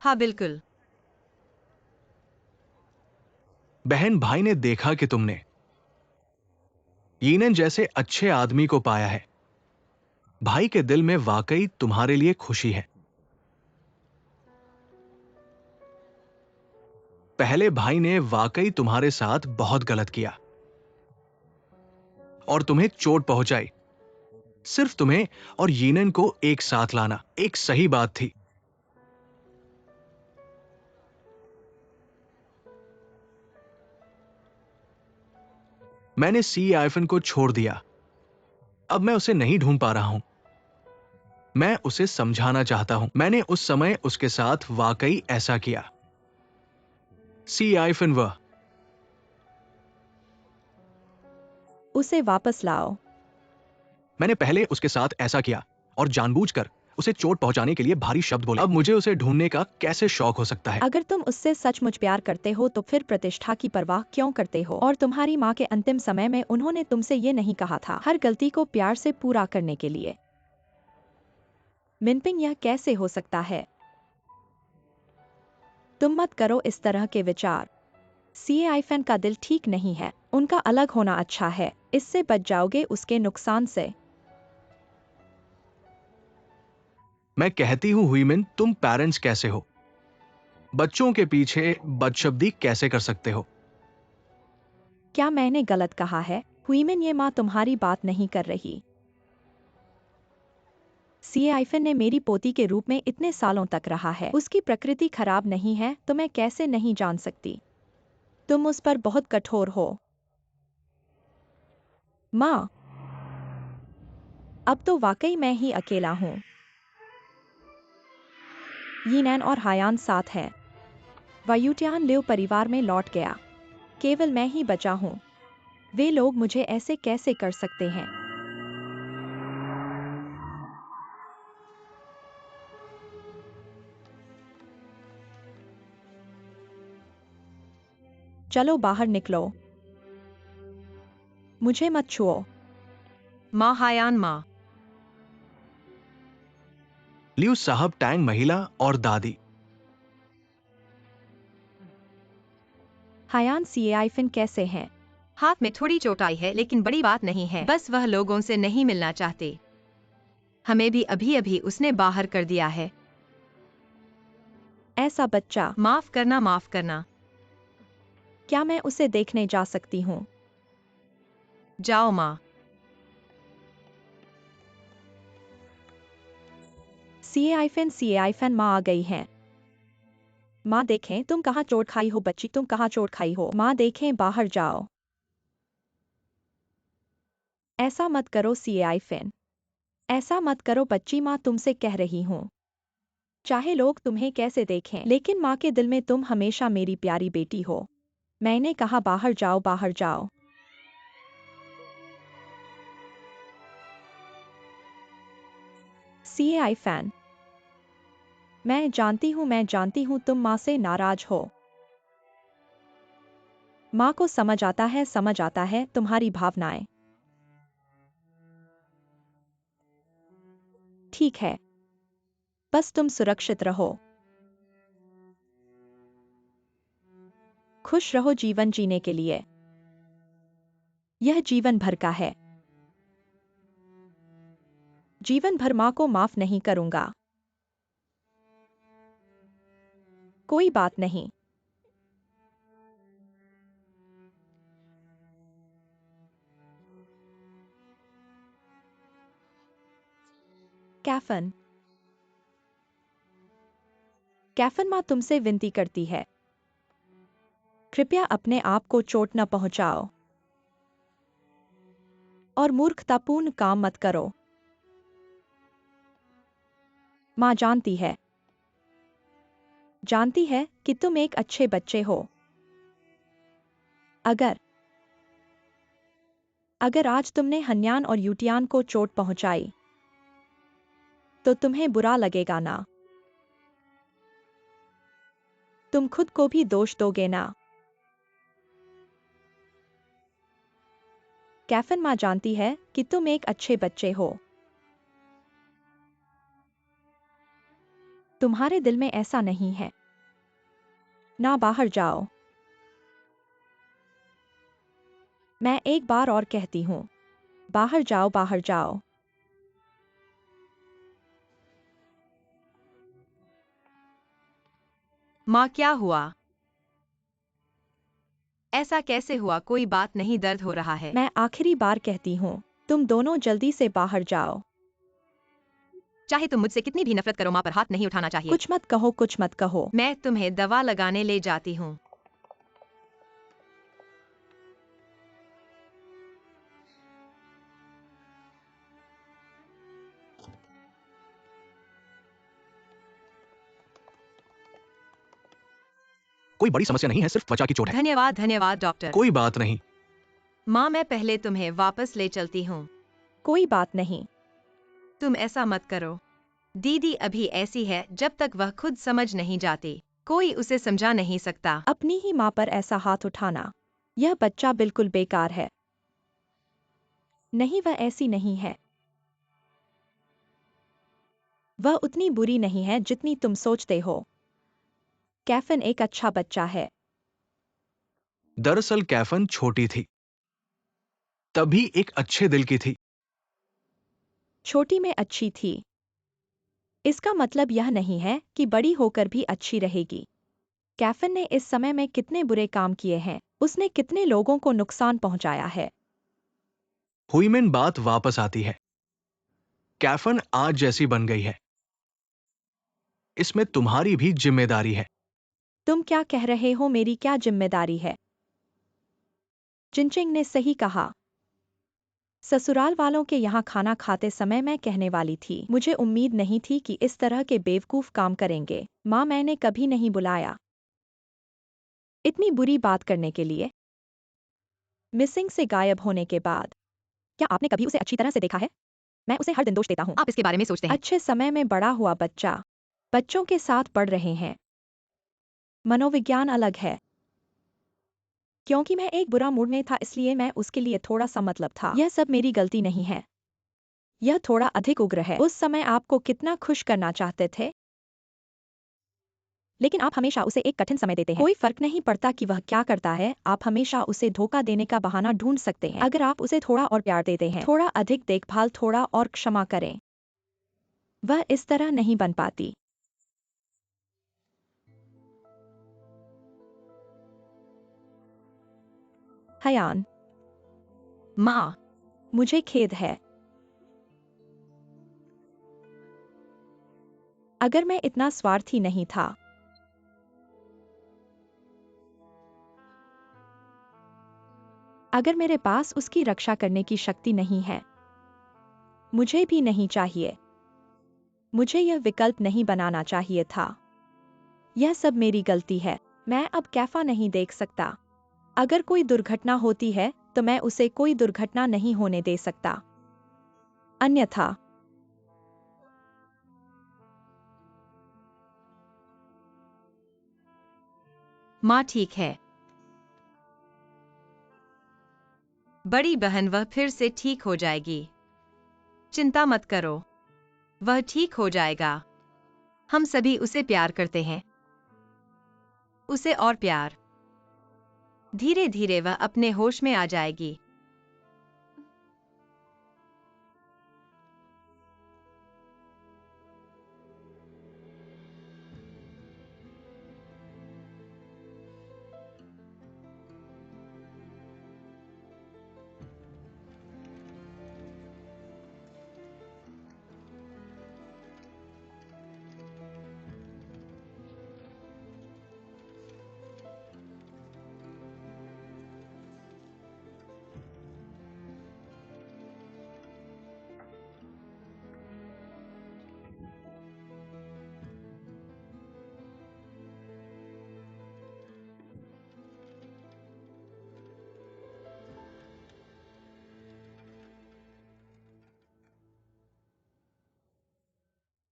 हाँ बिल्कुल। बहन भाई ने देखा कि तुमने यीनन जैसे अच्छे आदमी को पाया है। भाई के दिल में वाकई तुम्हारे लिए खुशी है। पहले भाई ने वाकई तुम्हारे साथ बहुत गलत किया और तुम्हें चोट पहुंचाई। सिर्फ तुम्हें और यीनन को एक साथ लाना एक सही बात थी। मैंने सी आइफन को छोड़ दिया। अब मैं उसे नहीं ढूंढ पा रहा हूं। मैं उसे समझाना चाहता हूं। मैंने उस समय उसके साथ वाकई ऐसा किया। सी आइफन वह। उसे वापस लाओ। मैंने पहले उसके साथ ऐसा किया और जानबूझकर उसे चोट पहुंचाने के लिए भारी शब्द बोले। अब मुझे उसे ढूंढने का कैसे शौक हो सकता है? अगर तुम उससे सचमुच प्यार करते हो तो फिर प्रतिष्ठा की परवाह क्यों करते हो? और तुम्हारी माँ के अंतिम समय में उन्होंने तुमसे ये नहीं कहा था, हर गलती को प्यार से पूरा करने के लिए? मिनपिंग, यह कैसे हो सकता है? तुम मत करो इस तरह के विचार। सीए आइफन का दिल ठीक नहीं है, उनका अलग होना अच्छा है, इससे बच जाओगे उसके नुकसान से। मैं कहती हूं हुईमिन, तुम पेरेंट्स कैसे हो? बच्चों के पीछे बदशब्दी कैसे कर सकते हो? क्या मैंने गलत कहा है? हुईमिन, ये माँ तुम्हारी बात नहीं कर रही। सीए आइफन ने मेरी पोती के रूप में इतने सालों तक रहा है, उसकी प्रकृति खराब नहीं है तो मैं कैसे नहीं जान सकती? तुम उस पर बहुत कठोर हो। माँ, अब तो वाकई मैं ही अकेला हूँ। यीनैन और हायान साथ हैं। वायुट्यान लिव परिवार में लौट गया। केवल मैं ही बचा हूँ। वे लोग मुझे ऐसे कैसे कर सकते हैं? चलो बाहर निकलो। मुझे मत छुओ। माँ हायान माँ। लियू साहब, टैंग महिला और दादी। हायान, सीए आइफन कैसे हैं? हाथ में थोड़ी चोट आई है लेकिन बड़ी बात नहीं है, बस वह लोगों से नहीं मिलना चाहते। हमें भी अभी अभी उसने बाहर कर दिया है। ऐसा बच्चा। माफ करना, माफ करना। क्या मैं उसे देखने जा सकती हूँ? जाओ माँ। सीए आइफन माँ आ गई हैं। माँ देखें, तुम कहाँ चोट खाई हो बच्ची, तुम कहाँ चोट खाई हो? माँ देखें, बाहर जाओ। ऐसा मत करो सीए आइफन। ऐसा मत करो बच्ची, माँ तुमसे कह रही हूँ। चाहे लोग तुम्हें कैसे देखें, लेकिन माँ के दिल में तुम हमेशा मेरी प्यारी बेटी हो। मैंने कहा बाहर जाओ, बाहर जाओ। सीए आइफन, मैं जानती हूँ तुम माँ से नाराज हो। माँ को समझ आता है तुम्हारी भावनाएं। ठीक है, बस तुम सुरक्षित रहो, खुश रहो जीवन जीने के लिए। यह जीवन भर का है। जीवन भर माँ को माफ नहीं करूंगा। कोई बात नहीं। कैफन, कैफन माँ तुमसे विनती करती है, कृपया अपने आप को चोट न पहुंचाओ और मूर्खतापूर्ण काम मत करो। माँ जानती है कि तुम एक अच्छे बच्चे हो। अगर आज तुमने हन्यान और यूटियान को चोट पहुंचाई तो तुम्हें बुरा लगेगा ना? तुम खुद को भी दोष दोगे ना? कैफन माँ जानती है कि तुम एक अच्छे बच्चे हो। तुम्हारे दिल में ऐसा नहीं है। ना, बाहर जाओ। मैं एक बार और कहती हूं, बाहर जाओ, बाहर जाओ। माँ क्या हुआ? ऐसा कैसे हुआ? कोई बात नहीं, दर्द हो रहा है। मैं आखिरी बार कहती हूं, तुम दोनों जल्दी से बाहर जाओ। चाहे तुम मुझसे कितनी भी नफरत करो, माँ पर हाथ नहीं उठाना चाहिए। कुछ मत कहो। मैं तुम्हें दवा लगाने ले जाती हूँ। कोई बड़ी समस्या नहीं है, सिर्फ त्वचा की चोट है। धन्यवाद डॉक्टर। कोई बात नहीं। माँ मैं पहले तुम्हें वापस ले चलती हूँ। कोई बात नहीं। तुम ऐसा मत करो। दीदी अभी ऐसी है जब तक वह खुद समझ नहीं जाती, कोई उसे समझा नहीं सकता। अपनी ही माँ पर ऐसा हाथ उठाना, यह बच्चा बिल्कुल बेकार है। नहीं, वह ऐसी नहीं है। वह उतनी बुरी नहीं है जितनी तुम सोचते हो। कैफन एक अच्छा बच्चा है। दरअसल कैफन छोटी थी, तभी एक अच्छे दिल की थी। छोटी में अच्छी थी, इसका मतलब यह नहीं है कि बड़ी होकर भी अच्छी रहेगी। कैफन ने इस समय में कितने बुरे काम किए हैं, उसने कितने लोगों को नुकसान पहुंचाया है। हुईमेन बात वापस आती है। कैफन आज जैसी बन गई है, इसमें तुम्हारी भी जिम्मेदारी है। तुम क्या कह रहे हो? मेरी क्या जिम्मेदारी है? जिनचिंग ने सही कहा। ससुराल वालों के यहाँ खाना खाते समय मैं कहने वाली थी, मुझे उम्मीद नहीं थी कि इस तरह के बेवकूफ काम करेंगे। माँ, मैंने कभी नहीं बुलाया इतनी बुरी बात करने के लिए। मिसिंग से गायब होने के बाद क्या आपने कभी उसे अच्छी तरह से देखा है? मैं उसे हर दिन दोष देता हूँ। आप इसके बारे में सोचते हैं? अच्छे समय में बड़ा हुआ बच्चा बच्चों के साथ पढ़ रहे हैं। मनोविज्ञान अलग है। क्योंकि मैं एक बुरा मूड में था इसलिए मैं उसके लिए थोड़ा सा मतलब था। यह सब मेरी गलती नहीं है। यह थोड़ा अधिक उग्र है। उस समय आपको कितना खुश करना चाहते थे, लेकिन आप हमेशा उसे एक कठिन समय देते हैं। कोई फर्क नहीं पड़ता कि वह क्या करता है, आप हमेशा उसे धोखा देने का बहाना ढूंढ सकते हैं। अगर आप उसे थोड़ा और प्यार देते हैं, थोड़ा अधिक देखभाल, थोड़ा और क्षमा करें, वह इस तरह नहीं बन पाती। हयान, माँ, मुझे खेद है। अगर मैं इतना स्वार्थी नहीं था। अगर मेरे पास उसकी रक्षा करने की शक्ति नहीं है, मुझे भी नहीं चाहिए। मुझे यह विकल्प नहीं बनाना चाहिए था। यह सब मेरी गलती है। मैं अब कैफा नहीं देख सकता। अगर कोई दुर्घटना होती है तो मैं उसे कोई दुर्घटना नहीं होने दे सकता। अन्यथा माँ ठीक है। बड़ी बहन, वह फिर से ठीक हो जाएगी। चिंता मत करो, वह ठीक हो जाएगा। हम सभी उसे प्यार करते हैं, उसे और प्यार। धीरे धीरे वह अपने होश में आ जाएगी।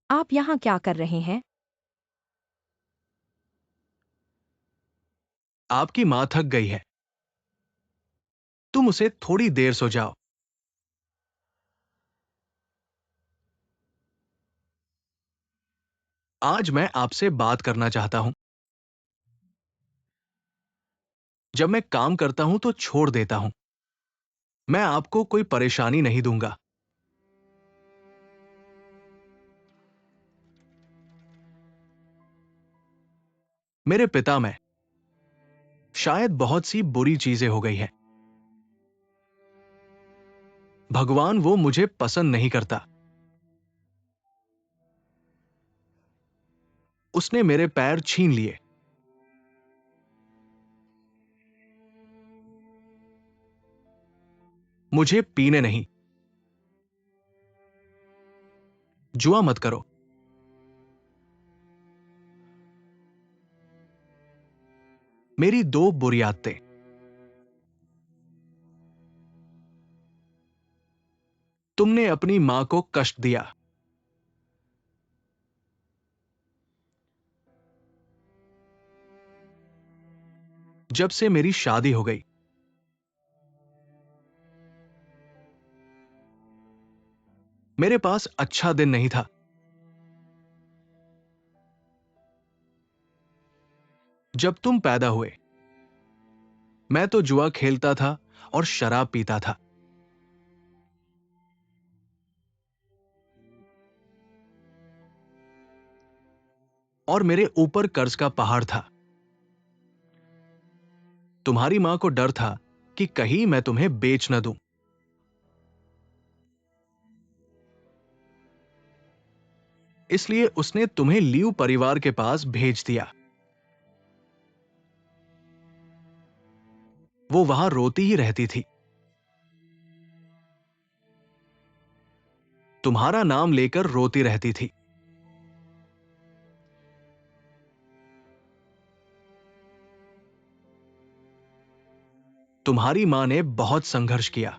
आप यहाँ क्या कर रहे हैं? आपकी मां थक गई है, तुम उसे थोड़ी देर सो जाओ। आज मैं आपसे बात करना चाहता हूं। जब मैं काम करता हूं तो छोड़ देता हूं। मैं आपको कोई परेशानी नहीं दूंगा। मेरे पिता में शायद बहुत सी बुरी चीजें हो गई हैं। भगवान वो मुझे पसंद नहीं करता। उसने मेरे पैर छीन लिए। मुझे पीने नहीं। जुआ मत करो। मेरी दो बुरी आदतें। तुमने अपनी मां को कष्ट दिया। जब से मेरी शादी हो गई, मेरे पास अच्छा दिन नहीं था। जब तुम पैदा हुए, मैं तो जुआ खेलता था और शराब पीता था। और मेरे ऊपर कर्ज का पहाड़ था। तुम्हारी मां को डर था कि कहीं मैं तुम्हें बेच न दूं। इसलिए उसने तुम्हें लियू परिवार के पास भेज दिया। वो वहां रोती ही रहती थी। तुम्हारा नाम लेकर रोती रहती थी। तुम्हारी मां ने बहुत संघर्ष किया।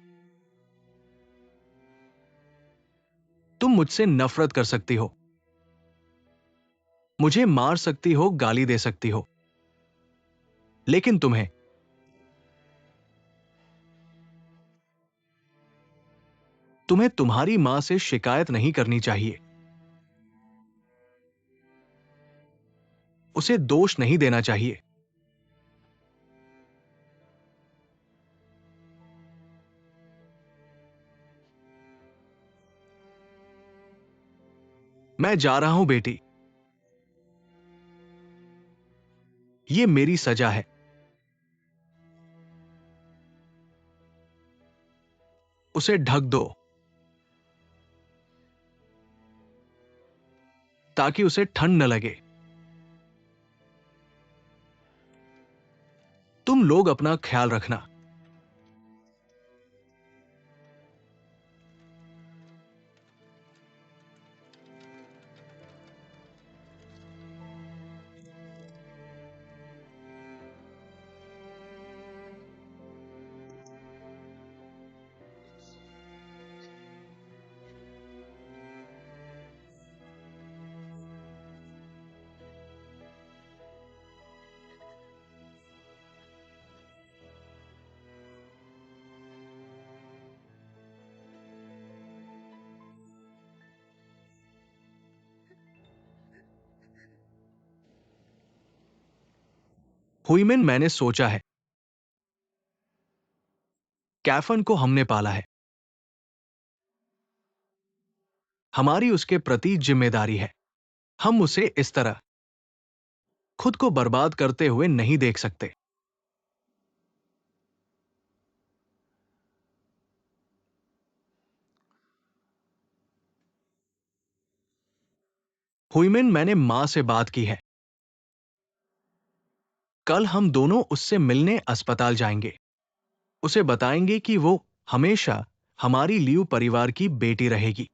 तुम मुझसे नफरत कर सकती हो, मुझे मार सकती हो, गाली दे सकती हो, लेकिन तुम्हें तुम्हारी मां से शिकायत नहीं करनी चाहिए। उसे दोष नहीं देना चाहिए। मैं जा रहा हूं बेटी। ये मेरी सजा है। उसे ढक दो ताकि उसे ठंड न लगे। तुम लोग अपना ख्याल रखना। हुईमिन, मैंने सोचा है, कैफन को हमने पाला है, हमारी उसके प्रति जिम्मेदारी है। हम उसे इस तरह खुद को बर्बाद करते हुए नहीं देख सकते। हुईमिन, मैंने मां से बात की है, कल हम दोनों उससे मिलने अस्पताल जाएंगे। उसे बताएंगे कि वो हमेशा हमारी लियू परिवार की बेटी रहेगी।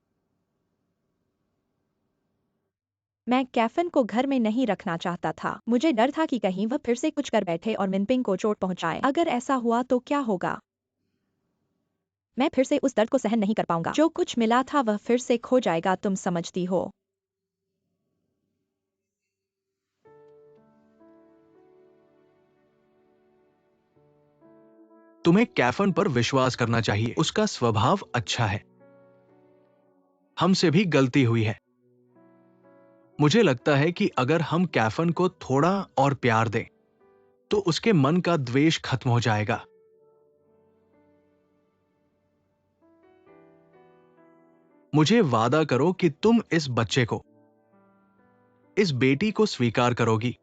मैं कैफन को घर में नहीं रखना चाहता था। मुझे डर था कि कहीं वह फिर से कुछ कर बैठे और मिनपिंग को चोट पहुंचाए। अगर ऐसा हुआ तो क्या होगा? मैं फिर से उस दर्द को सहन नहीं कर पाऊंगा। जो कुछ मिला था वह फिर से खो जाएगा, तुम समझती हो। तुम्हें कैफन पर विश्वास करना चाहिए, उसका स्वभाव अच्छा है। हमसे भी गलती हुई है। मुझे लगता है कि अगर हम कैफन को थोड़ा और प्यार दें तो उसके मन का द्वेष खत्म हो जाएगा। मुझे वादा करो कि तुम इस बच्चे को, इस बेटी को स्वीकार करोगी।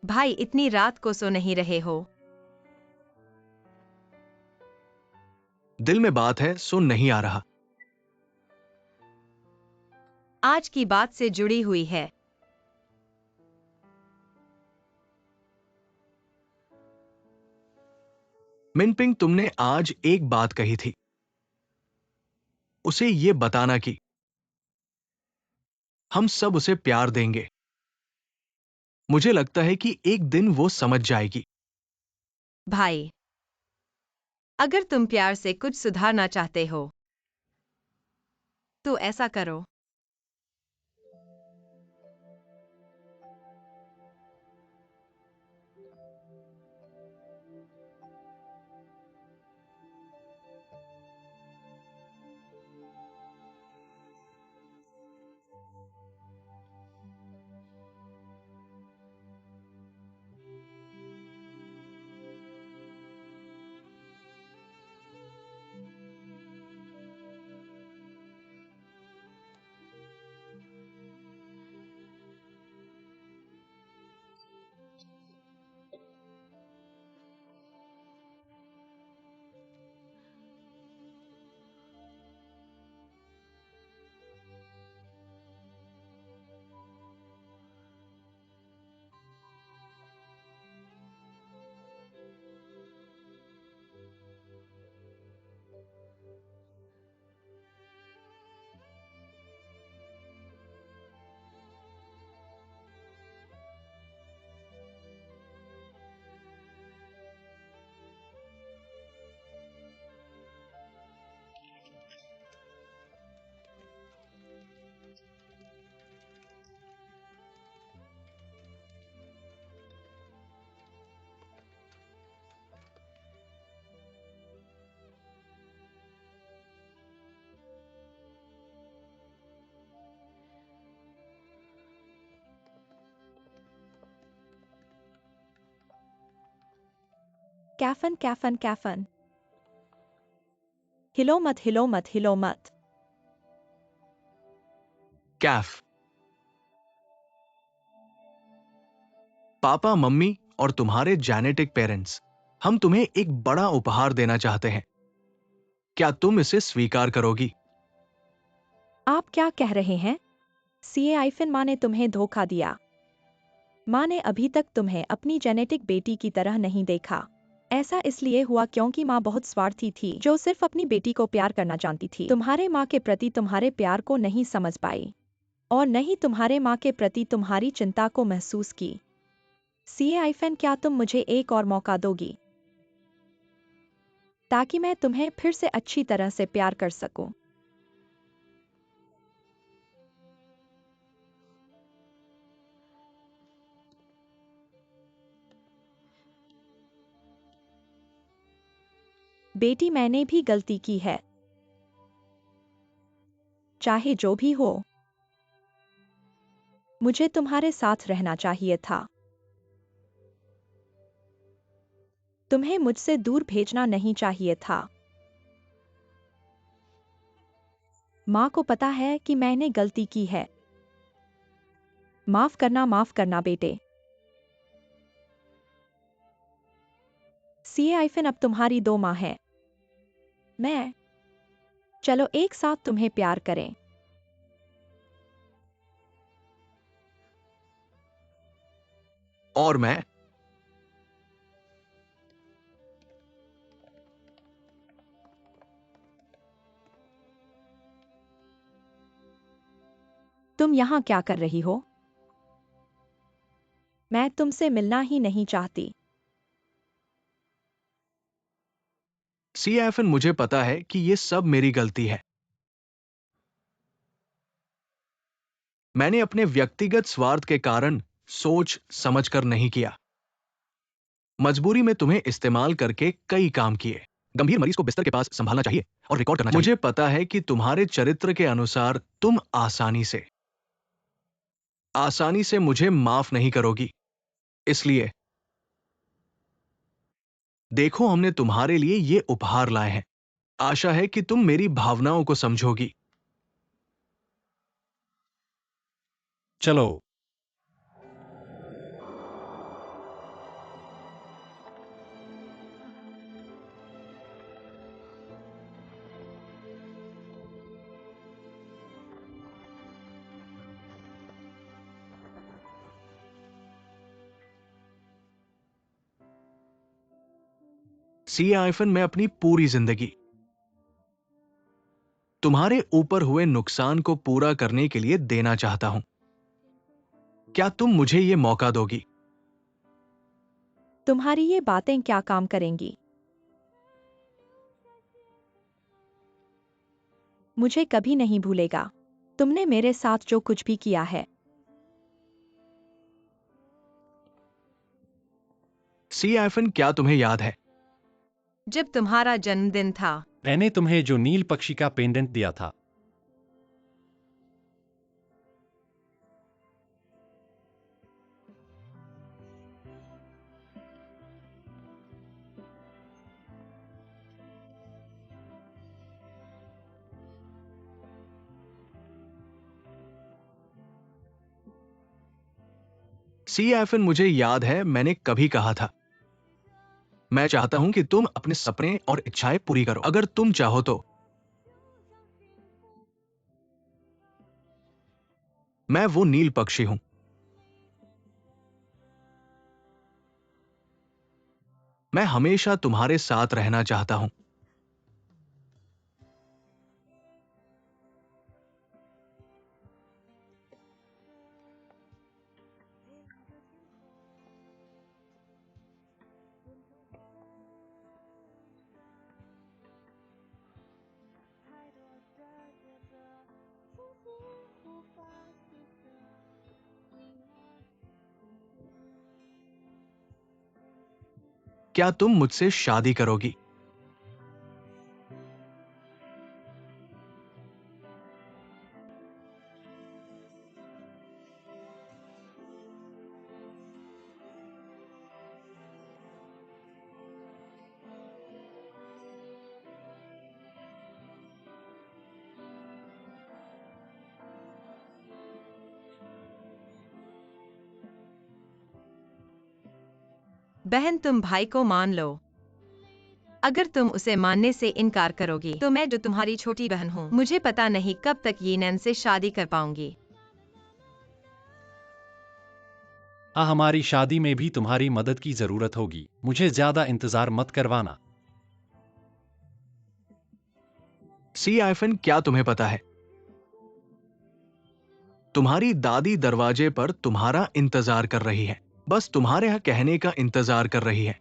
भाई, इतनी रात को सो नहीं रहे हो? दिल में बात है, सुन नहीं आ रहा। आज की बात से जुड़ी हुई है। मिनपिंग, तुमने आज एक बात कही थी, उसे ये बताना कि हम सब उसे प्यार देंगे। मुझे लगता है कि एक दिन वो समझ जाएगी। भाई, अगर तुम प्यार से कुछ सुधारना चाहते हो तो ऐसा करो। कैफन, कैफन, कैफन, हिलो मत, हिलो मत, हिलो मत। कैफ, पापा, मम्मी और तुम्हारे जेनेटिक पेरेंट्स, हम तुम्हें एक बड़ा उपहार देना चाहते हैं। क्या तुम इसे स्वीकार करोगी? आप क्या कह रहे हैं? सीए आइफिन, माँ ने तुम्हें धोखा दिया। माँ ने अभी तक तुम्हें अपनी जेनेटिक बेटी की तरह नहीं देखा। ऐसा इसलिए हुआ क्योंकि माँ बहुत स्वार्थी थी, जो सिर्फ अपनी बेटी को प्यार करना जानती थी। तुम्हारे माँ के प्रति तुम्हारे प्यार को नहीं समझ पाई और नहीं तुम्हारे माँ के प्रति तुम्हारी चिंता को महसूस की। CA-, क्या तुम मुझे एक और मौका दोगी ताकि मैं तुम्हें फिर से अच्छी तरह से प्यार कर सकूं? बेटी, मैंने भी गलती की है। चाहे जो भी हो, मुझे तुम्हारे साथ रहना चाहिए था। तुम्हें मुझसे दूर भेजना नहीं चाहिए था। माँ को पता है कि मैंने गलती की है। माफ करना बेटे। CA-, अब तुम्हारी 2 माँ है। मैं। चलो एक साथ तुम्हें प्यार करें। और मैं। तुम यहाँ क्या कर रही हो? मैं तुमसे मिलना ही नहीं चाहती। CA-, मुझे पता है कि ये सब मेरी गलती है। मैंने अपने व्यक्तिगत स्वार्थ के कारण सोच समझकर नहीं किया। मजबूरी में तुम्हें इस्तेमाल करके कई काम किए। गंभीर मरीज को बिस्तर के पास संभालना चाहिए और रिकॉर्ड करना चाहिए। मुझे पता है कि तुम्हारे चरित्र के अनुसार तुम आसानी से मुझे माफ नहीं करोगी। इसलिए देखो, हमने तुम्हारे लिए ये उपहार लाए हैं। आशा है कि तुम मेरी भावनाओं को समझोगी। चलो। CA-, मैं अपनी पूरी जिंदगी तुम्हारे ऊपर हुए नुकसान को पूरा करने के लिए देना चाहता हूं। क्या तुम मुझे यह मौका दोगी? तुम्हारी ये बातें क्या काम करेंगी? मुझे कभी नहीं भूलेगा तुमने मेरे साथ जो कुछ भी किया है। CA-, क्या तुम्हें याद है जब तुम्हारा जन्मदिन था? मैंने तुम्हें जो नील पक्षी का पेंडेंट दिया था। CA-, मुझे याद है मैंने कभी कहा था, मैं चाहता हूं कि तुम अपने सपने और इच्छाएं पूरी करो। अगर तुम चाहो तो मैं वो नील पक्षी हूं। मैं हमेशा तुम्हारे साथ रहना चाहता हूं। क्या तुम मुझसे शादी करोगी? बहन, तुम भाई को मान लो। अगर तुम उसे मानने से इनकार करोगी तो मैं जो तुम्हारी छोटी बहन हूँ, मुझे पता नहीं कब तक ये नैन से शादी कर पाऊंगी। हमारी शादी में भी तुम्हारी मदद की जरूरत होगी। मुझे ज्यादा इंतजार मत करवाना। सी आइफन, क्या तुम्हें पता है, तुम्हारी दादी दरवाजे पर तुम्हारा इंतजार कर रही है, बस तुम्हारे यहाँ कहने का इंतजार कर रही है।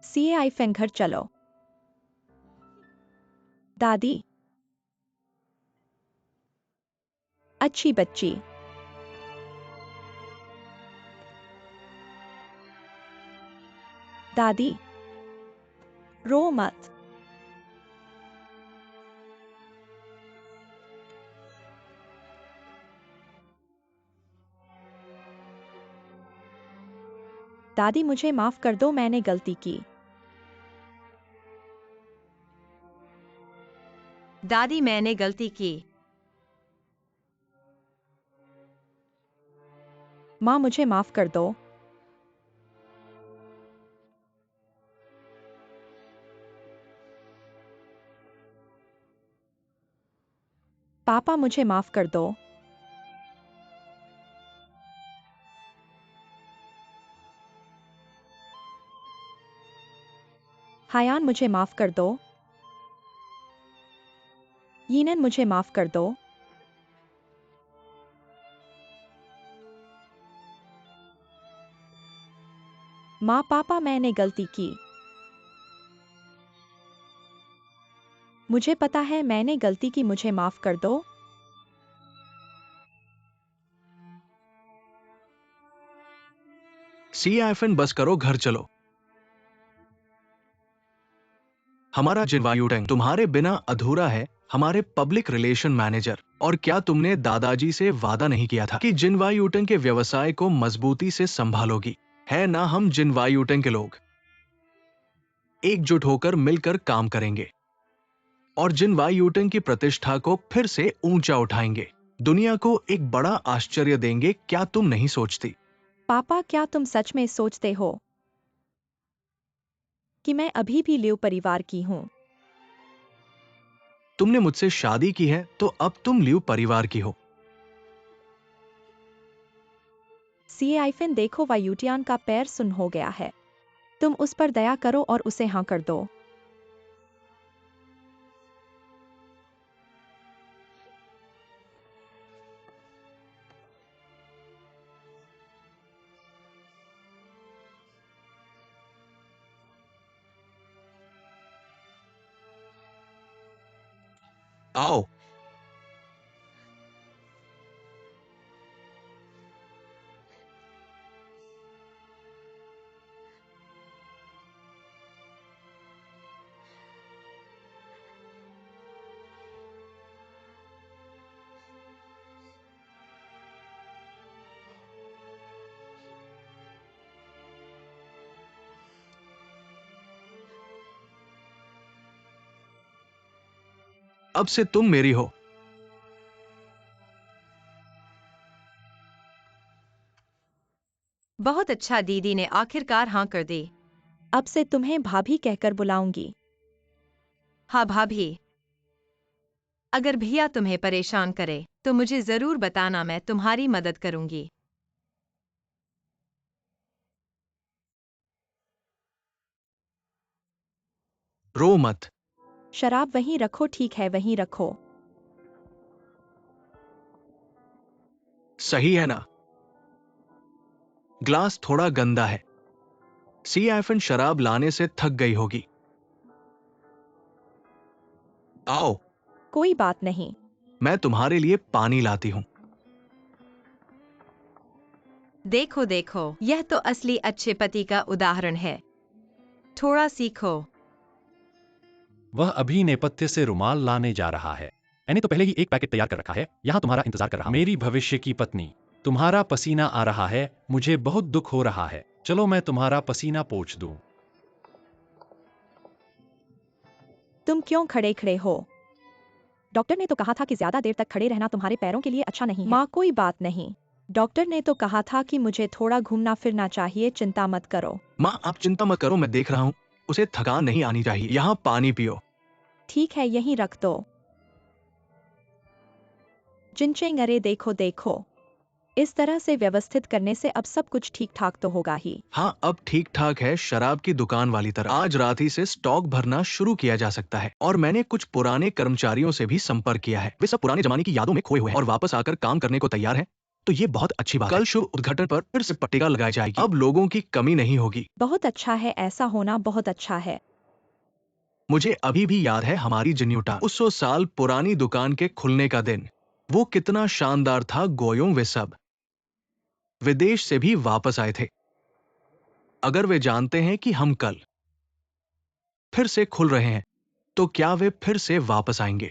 सीए आइफन, घर चलो। दादी, अच्छी बच्ची। दादी, रो मत। दादी, मुझे माफ कर दो, मैंने गलती की। दादी, मैंने गलती की। माँ, मुझे माफ कर दो। पापा, मुझे माफ कर दो। हायान, मुझे माफ कर दो। यीनन, मुझे माफ कर दो। माँ, पापा, मैंने गलती की। मुझे पता है मैंने गलती की, मुझे माफ कर दो। सी आइफन, बस करो, घर चलो। हमारा जिनवायुटेंग तुम्हारे बिना अधूरा है, हमारे पब्लिक रिलेशन मैनेजर। और क्या तुमने दादाजी से वादा नहीं किया था कि जिनवायुटेंग के व्यवसाय को मजबूती से संभालोगी? है ना, हम जिनवायुटेंग के लोग एकजुट होकर मिलकर काम करेंगे और जिनवायुटेंग की प्रतिष्ठा को फिर से ऊंचा उठाएंगे, दुनिया को एक बड़ा आश्चर्य देंगे। क्या तुम नहीं सोचती? पापा, क्या तुम सच में सोचते हो कि मैं अभी भी लियो परिवार की हूँ? तुमने मुझसे शादी की है तो अब तुम लियू परिवार की हो। सीए आइफन, देखो, वायुटियान का पैर सुन्न हो गया है। तुम उस पर दया करो और उसे हाँ कर दो। आओ। अब से तुम मेरी हो। बहुत अच्छा, दीदी ने आखिरकार हाँ कर दी। अब से तुम्हें भाभी कहकर बुलाऊंगी। हाँ भाभी। अगर भैया तुम्हें परेशान करे तो मुझे जरूर बताना, मैं तुम्हारी मदद करूंगी। रो मत। शराब वहीं रखो, ठीक है, वहीं रखो। सही है ना? ग्लास थोड़ा गंदा है। सी आइफन शराब लाने से थक गई होगी। आओ, कोई बात नहीं। मैं तुम्हारे लिए पानी लाती हूं। देखो देखो, यह तो असली अच्छे पति का उदाहरण है। थोड़ा सीखो। वह अभी नेपथ्य से रुमाल लाने जा रहा है। मैंने तो पहले ही एक पैकेट तैयार कर रखा है, यहाँ तुम्हारा इंतजार कर रहा हूं। मेरी भविष्य की पत्नी, तुम्हारा पसीना आ रहा है, मुझे बहुत दुख हो रहा है। चलो मैं तुम्हारा पसीना पोंछ दूं। तुम क्यों खड़े खड़े हो? डॉक्टर ने तो कहा था कि ज्यादा देर तक खड़े रहना तुम्हारे पैरों के लिए अच्छा नहीं है। माँ, कोई बात नहीं। डॉक्टर ने तो कहा था कि मुझे थोड़ा घूमना फिरना चाहिए, चिंता मत करो। माँ, आप चिंता मत करो, मैं देख रहा हूँ। उसे थकान नहीं आनी चाहिए। यहाँ पानी पियो। ठीक है, यहीं रख दो। जिनचेंग, अरे देखो देखो, इस तरह से व्यवस्थित करने से अब सब कुछ ठीक ठाक तो होगा ही। हाँ, अब ठीक ठाक है, शराब की दुकान वाली तरह। आज रात ही से स्टॉक भरना शुरू किया जा सकता है और मैंने कुछ पुराने कर्मचारियों से भी संपर्क किया है। वे सब पुराने जमाने की यादों में खोए हुए हैं और वापस आकर काम करने को तैयार हैं। तो ये बहुत अच्छी बात है। कल शुभ उद्घाटन पर फिर से पट्टिका लगाई जाएगी। अब लोगों की कमी नहीं होगी। बहुत अच्छा है, ऐसा होना बहुत अच्छा है। मुझे अभी भी याद है हमारी जिन्यूटा, उस 100 साल पुरानी दुकान के खुलने का दिन। वो कितना शानदार था। गोयों वे सब विदेश से भी वापस आए थे। अगर वे जानते हैं कि हम कल फिर से खुल रहे हैं, तो क्या वे फिर से वापस आएंगे?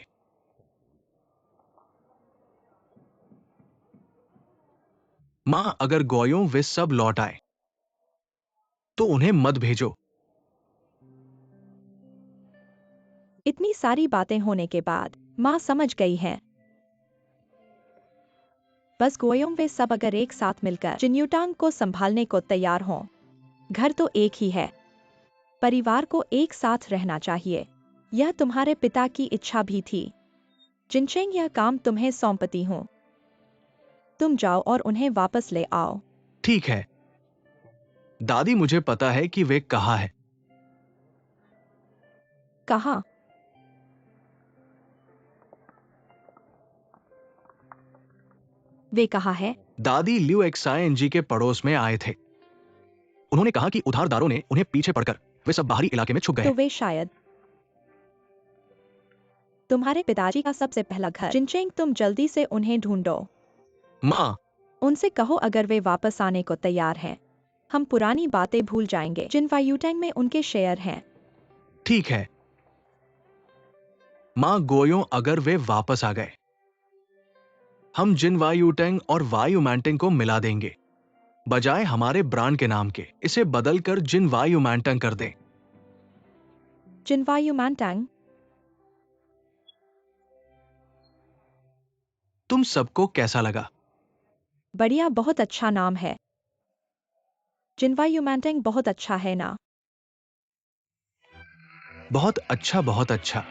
मां, अगर गोयों वे सब लौट आए, तो उन्हें मत भेजो। इतनी सारी बातें होने के बाद माँ समझ गई है। बस गोयों वे सब अगर एक साथ मिलकर जिन्यूटांग को संभालने को तैयार हों। घर तो एक ही है, परिवार को एक साथ रहना चाहिए। यह तुम्हारे पिता की इच्छा भी थी। जिनचेंग, यह काम तुम्हें सौंपती हूँ। तुम जाओ और उन्हें वापस ले आओ। ठीक है दादी, मुझे पता है कि वे कहाँ है। कहाँ? वे कहाँ है? दादी ल्यू एक्साइएनजी के पड़ोस में आए थे। उन्होंने कहा कि उधारदारों ने उन्हें पीछे पड़कर वे सब बाहरी इलाके में छुप गए तो हैं। वे शायद तुम्हारे पिताजी का सबसे पहला घर। जिनचेंग, तुम जल्दी से उन्हें ढूंढो। मां, उनसे कहो अगर वे वापस आने को तैयार हैं, हम पुरानी बातें भूल जाएंगे। जिनवायूटैंग में उनके शेयर हैं। ठीक है मां गोयों, अगर वे वापस आ गए, हम जिन वायुटेंग और वायुमैंटिंग को मिला देंगे। बजाय हमारे ब्रांड के नाम के, इसे बदलकर जिन वायुमैंटिंग कर दें। जिनवायूमैंटैंग, तुम सबको कैसा लगा? बढ़िया, बहुत अच्छा नाम है। जिनवायूमैंटैंग बहुत अच्छा है ना? बहुत अच्छा, बहुत अच्छा।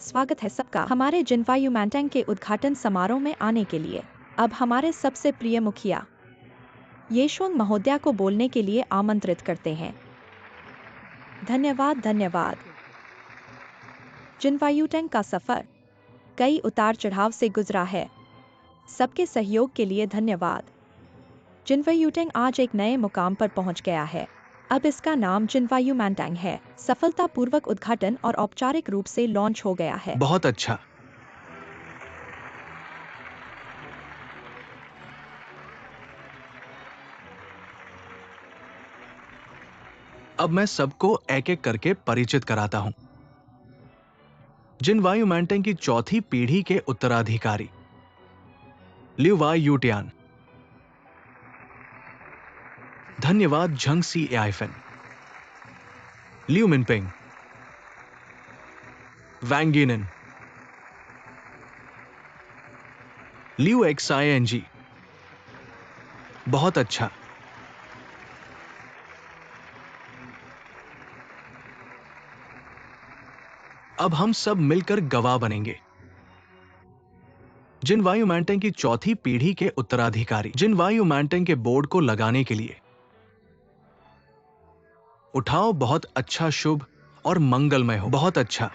स्वागत है सबका हमारे जिनवायूमैंटैंग के उद्घाटन समारोह में आने के लिए। अब हमारे सबसे प्रिय मुखिया येशुंग महोदया को बोलने के लिए आमंत्रित करते हैं। धन्यवाद, धन्यवाद। जिनवायूटैंग का सफर कई उतार चढ़ाव से गुजरा है। सबके सहयोग के लिए धन्यवाद। जिनवायूटैंग आज एक नए मुकाम पर पहुंच गया है। अब इसका नाम जिनवायूमैंटैंग है। सफलतापूर्वक उद्घाटन और औपचारिक रूप से लॉन्च हो गया है। बहुत अच्छा। अब मैं सबको एक एक करके परिचित कराता हूं। जिन वायुमैंटिंग की चौथी पीढ़ी के उत्तराधिकारी ल्यू वाई यूटियान। धन्यवाद झंग सी एआईफेन, ल्यू मिनपिंग, वैंगिनन, ल्यू एक्सआईएनजी। बहुत अच्छा। अब हम सब मिलकर गवाह बनेंगे। जिन वायुमैंटिंग की चौथी पीढ़ी के उत्तराधिकारी जिन वायुमैंटिंग के बोर्ड को लगाने के लिए उठाओ। बहुत अच्छा, शुभ और मंगलमय हो। बहुत अच्छा।